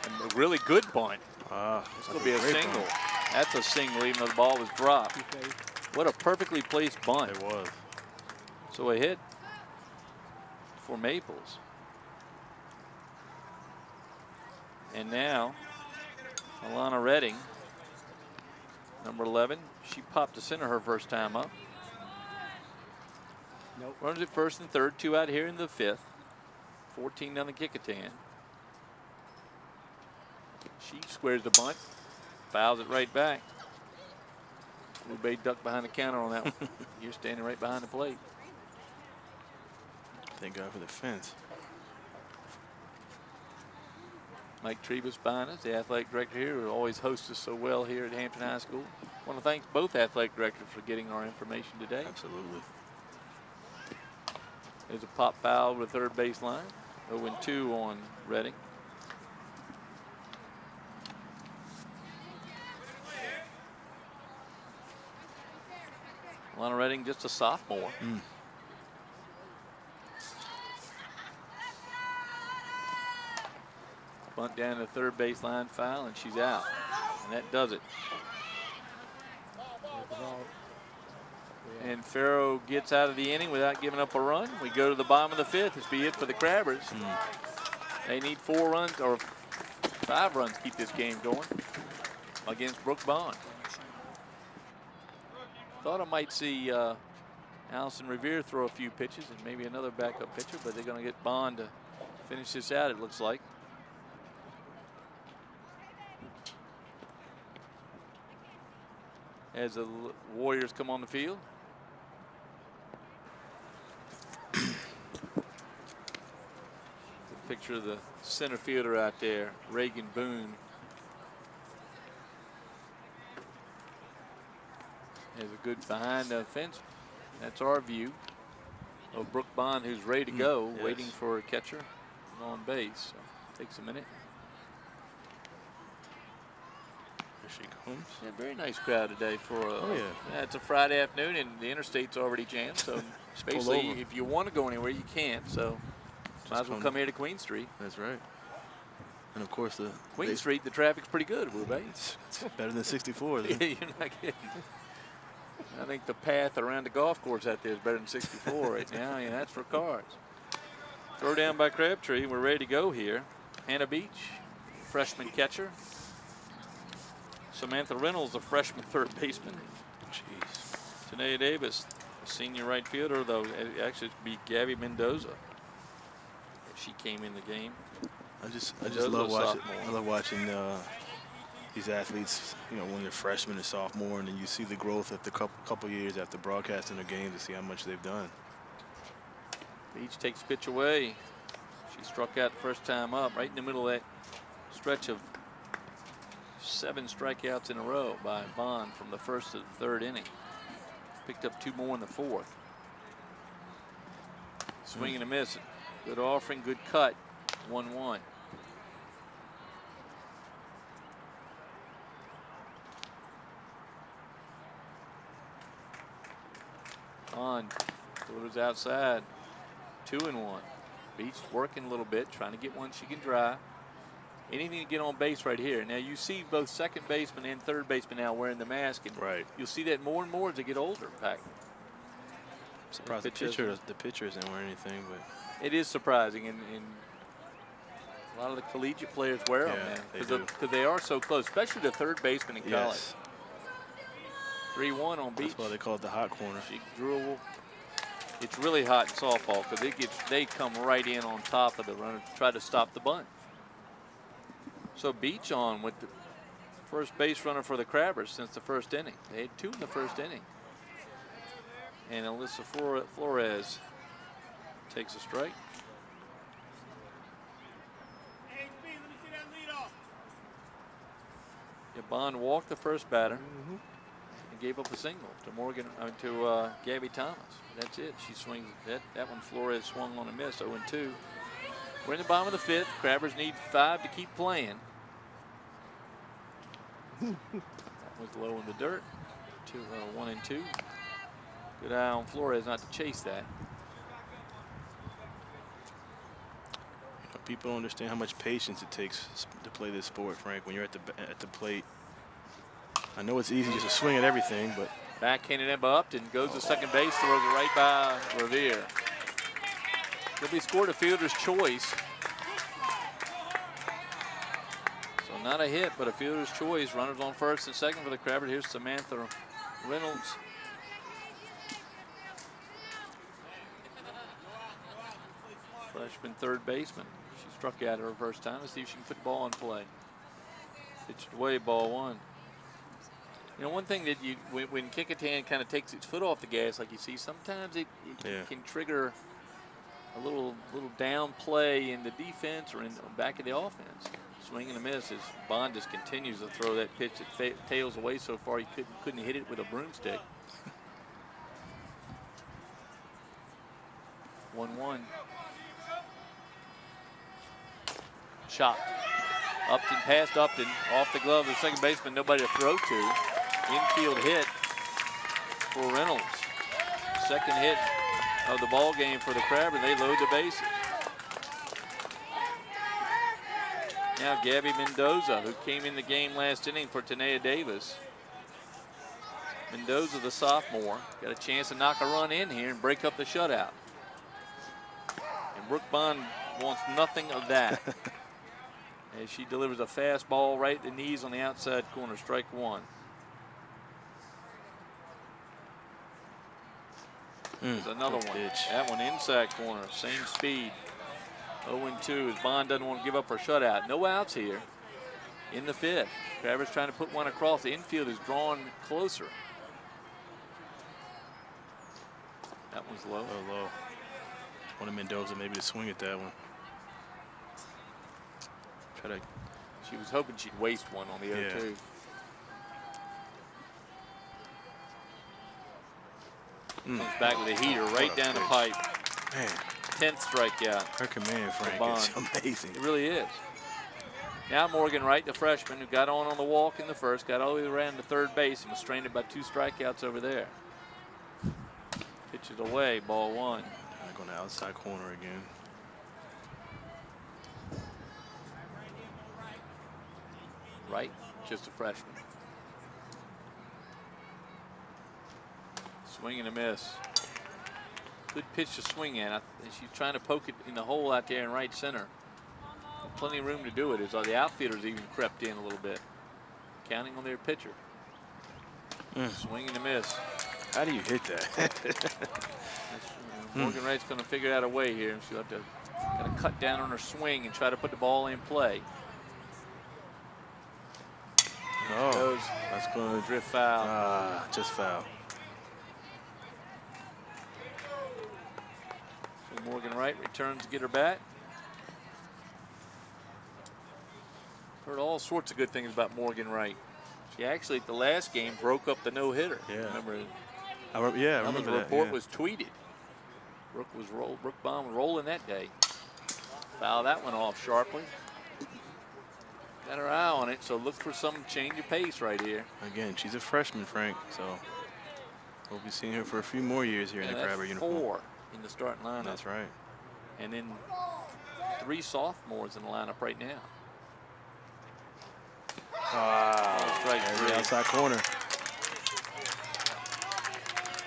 And a really good bunt. It's going to be a single. Bunt. That's a single even though the ball was dropped. What a perfectly placed bunt. It was. So a hit for Maples. And now Alana Redding, number 11. She popped to center her first time up. Nope. Runs at first and third, 2 out here in the 5th. 14 down the Kecoughtan. She squares the bunt, fouls it right back. Ube ducked behind the counter on that one. You're standing right behind the plate. Thank God for the fence. Mike Trebus behind us, the athletic director here, who always hosts us so well here at Hampton High School. I want to thank both athletic directors for getting our information today. Absolutely. There's a pop foul with third base line. 0-2 on Redding. Alana Redding, just a sophomore. Bunt down the third baseline, foul, and she's out. And that does it. And Farrow gets out of the inning without giving up a run. We go to the bottom of the 5th. This be it for the Crabbers. They need 4 runs or 5 runs to keep this game going against Brooke Bond. Thought I might see Allison Revere throw a few pitches and maybe another backup pitcher, but they're going to get Bond to finish this out, it looks like. As the Warriors come on the field. The picture of the center fielder out there, Reagan Boone. Has a good behind the fence. That's our view of Brooke Bond, who's ready to go, waiting for a catcher on base. So takes a minute. Here she comes. Yeah, very nice crowd today for a, yeah, it's a Friday afternoon and the interstate's already jammed. So basically, over. if you want to go anywhere, you can't. So might as well come here to Queen Street. That's right. And of course, the Queen Street, the traffic's pretty good, Wube. It's better than 64. Isn't it? You're not kidding. I think the path around the golf course out there is better than 64 right now. Yeah, that's for cars. Throw down by Crabtree. We're ready to go here. Hannah Beach, freshman catcher. Samantha Reynolds, a freshman third baseman. Jeez. Tanea Davis, a senior right fielder, though actually it'd be Gabby Mendoza. She came in the game. I just Mendoza, love watching. sophomore. I love watching these athletes. You know, when they're freshmen and sophomore, and then you see the growth after couple years after broadcasting their games to see how much they've done. Beach takes pitch away. She struck out the first time up, right in the middle of that stretch of 7 strikeouts in a row by Bond from the first to the 3rd inning. Picked up 2 more in the 4th. Swing and a miss. Good offering, good cut. 1-1. On. Delivers outside. 2-1. Beach working a little bit, trying to get one she can drive. Anything to get on base right here. Now you see both second baseman and third baseman now wearing the mask, and Right. you'll see that more and more as they get older. In fact, Surprised the pitcher isn't wearing anything, but it is surprising, and a lot of the collegiate players wear them now because they are so close, especially the third baseman in college. 3-1 on Beach. That's why they call it the hot corner. She drew. It's really hot in softball because they come right in on top of the runner to try to stop the bunt. So Beach on with the first base runner for the Crabbers since the first inning. They had 2 in the first inning. And Alyssa Flores takes a strike. Yeah, Bond walked the first batter and gave up a single to Gabby Thomas. That's it. She swings that one. Flores swung on a miss. 0-2. We're in the bottom of the 5th. Crabbers need 5 to keep playing. That was low in the dirt. 1-2. Good eye on Flores not to chase that. People don't understand how much patience it takes to play this sport, Frank. When you're at the plate, I know it's easy just to swing at everything, but backhanded in by Upton, goes to second base, throws it right by Revere. He'll be scored a fielder's choice. So not a hit, but a fielder's choice. Runners on first and second for the Crabbers. Here's Samantha Reynolds. Freshman third baseman. She struck out her first time. Let's see if she can put the ball in play. Pitched away, ball 1. You know, one thing that when Kecoughtan kind of takes its foot off the gas, like you see, sometimes it can trigger a little down play in the defense or in the back of the offense. Swing and a miss as Bond just continues to throw that pitch that tails away so far he couldn't hit it with a broomstick. 1-1. Shot. Upton past Upton, off the glove of the second baseman, nobody to throw to. Infield hit for Reynolds. Second hit of the ball game for the Crabbers. They load the bases. Now Gabby Mendoza, who came in the game last inning for Tanea Davis. Mendoza, the sophomore, got a chance to knock a run in here and break up the shutout. And Brooke Bond wants nothing of that. As she delivers a fastball right at the knees on the outside corner, strike 1. There's another one. Pitch. That one inside corner, same speed. 0-2 as Bond doesn't want to give up her shutout. No outs here in the 5th. Crabbers trying to put one across. The infield is drawn closer. That one's low. Oh, low. One of Mendoza maybe to swing at that one. She was hoping she'd waste one on the 0-2. Comes back with a heater right down the pipe. Man. 10th strikeout. Her command, Frank, is amazing. It really is. Now Morgan Wright, the freshman, who got on the walk in the first, got all the way around to third base and was stranded by 2 strikeouts over there. Pitches away, ball 1. Back on the outside corner again. Wright, just a freshman. Swing and a miss. Good pitch to swing at. She's trying to poke it in the hole out there in right center. Plenty of room to do it. As the outfielders even crept in a little bit, counting on their pitcher. Swing and a miss. How do you hit that? Morgan Wright's going to figure out a way here. She'll have to kind of cut down on her swing and try to put the ball in play. Oh, that's going to drift foul. Just foul. So Morgan Wright returns to get her bat. Heard all sorts of good things about Morgan Wright. She actually, at the last game, broke up the no-hitter. Yeah. Remember? I remember the that. report was tweeted. Brooke Bond was rolling that day. Foul that one off sharply. Got her eye on it, so look for some change of pace right here. Again, she's a freshman, Frank, so we'll be seeing her for a few more years here in the Crabber uniform. 4 in the starting lineup. That's right. And then 3 sophomores in the lineup right now. Strike There's the 3. outside corner.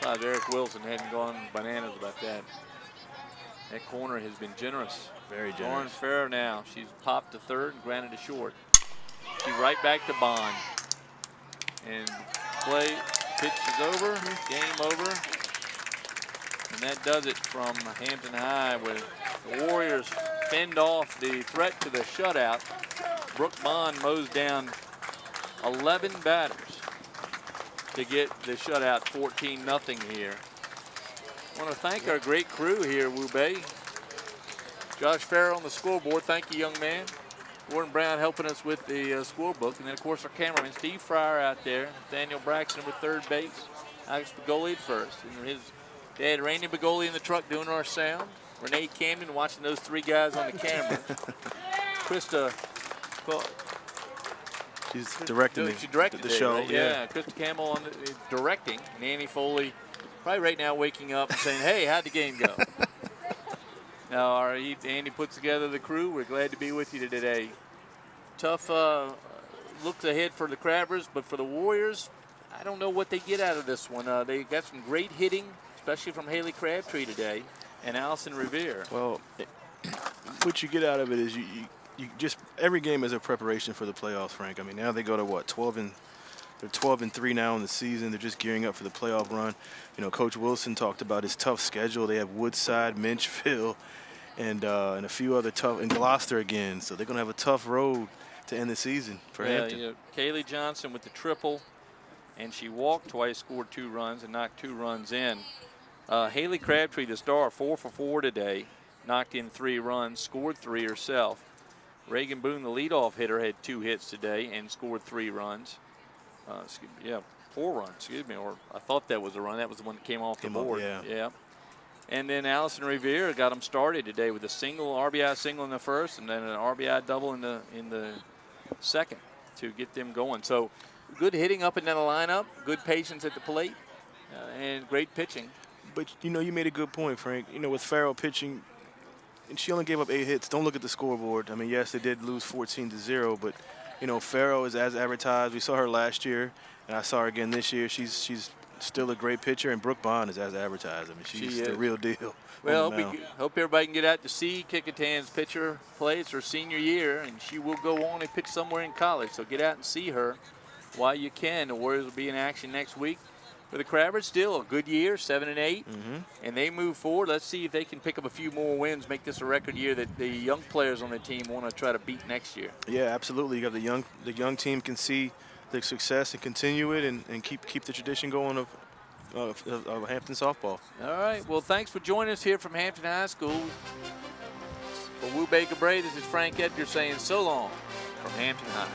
Thought Eric Wilson hadn't gone bananas about that. That corner has been generous. Very Lauren generous. Farrow now. She's popped to third and granted a short. She's right back to Bond. And play, pitch is over, game over. And that does it from Hampton High, with the Warriors fend off the threat to the shutout. Brooke Bond mows down 11 batters to get the shutout 14-0 here. I want to thank our great crew here, Wu Bei. Josh Farrow on the scoreboard. Thank you, young man. Gordon Brown helping us with the scorebook. And then, of course, our cameraman, Steve Fryer, out there. Daniel Braxton with third base. Alex Begoli at first. And his dad, Randy Begoli, in the truck doing our sound. Renee Camden watching those 3 guys on the camera. Krista, well, She's directing she directed the show. Right? Yeah, Krista Campbell on the directing. And Annie Foley probably right now waking up and saying, hey, how'd the game go? Now, Andy puts together the crew. We're glad to be with you today. Tough looks ahead for the Crabbers, but for the Warriors, I don't know what they get out of this one. They got some great hitting, especially from Haley Crabtree today and Allison Revere. Well, what you get out of it is you just, every game is a preparation for the playoffs, Frank. I mean, now they go to what, 12-3 now in the season. They're just gearing up for the playoff run. You know, Coach Wilson talked about his tough schedule. They have Woodside, Minchville, and a few other tough, and Gloucester again. So they're going to have a tough road to end the season for Hampton. Yeah, Kaylee Johnson with the triple, and she walked twice, scored 2 runs, and knocked 2 runs in. Haley Crabtree, the star, 4 for 4 today, knocked in 3 runs, scored 3 herself. Reagan Boone, the leadoff hitter, had 2 hits today and scored 3 runs. 4 runs, excuse me, or I thought that was a run. That was the one that came off the board. Yeah. And then Allison Revere got them started today with a RBI single in the first, and then an RBI double in the second to get them going. So good hitting up and down the lineup, good patience at the plate, and great pitching. But, you know, you made a good point, Frank. You know, with Farrell pitching, and she only gave up 8 hits. Don't look at the scoreboard. I mean, yes, they did lose 14-0, but, you know, Farrell is as advertised. We saw her last year, and I saw her again this year. She's still a great pitcher, and Brooke Bond is as advertised. I mean, she's the real deal. Well, hope everybody can get out to see Kecoughtan's pitcher play. It's her senior year, and she will go on and pitch somewhere in college. So get out and see her while you can. The Warriors will be in action next week. For the Crabbers, still a good year, 7-8, and they move forward. Let's see if they can pick up a few more wins, make this a record year that the young players on the team want to try to beat next year. Yeah, absolutely. You got the young team can see the success and continue it and keep the tradition going of Hampton softball. All right. Well, thanks for joining us here from Hampton High School. For Wu Bei Cabrera, this is Frank Edgar saying so long from Hampton High.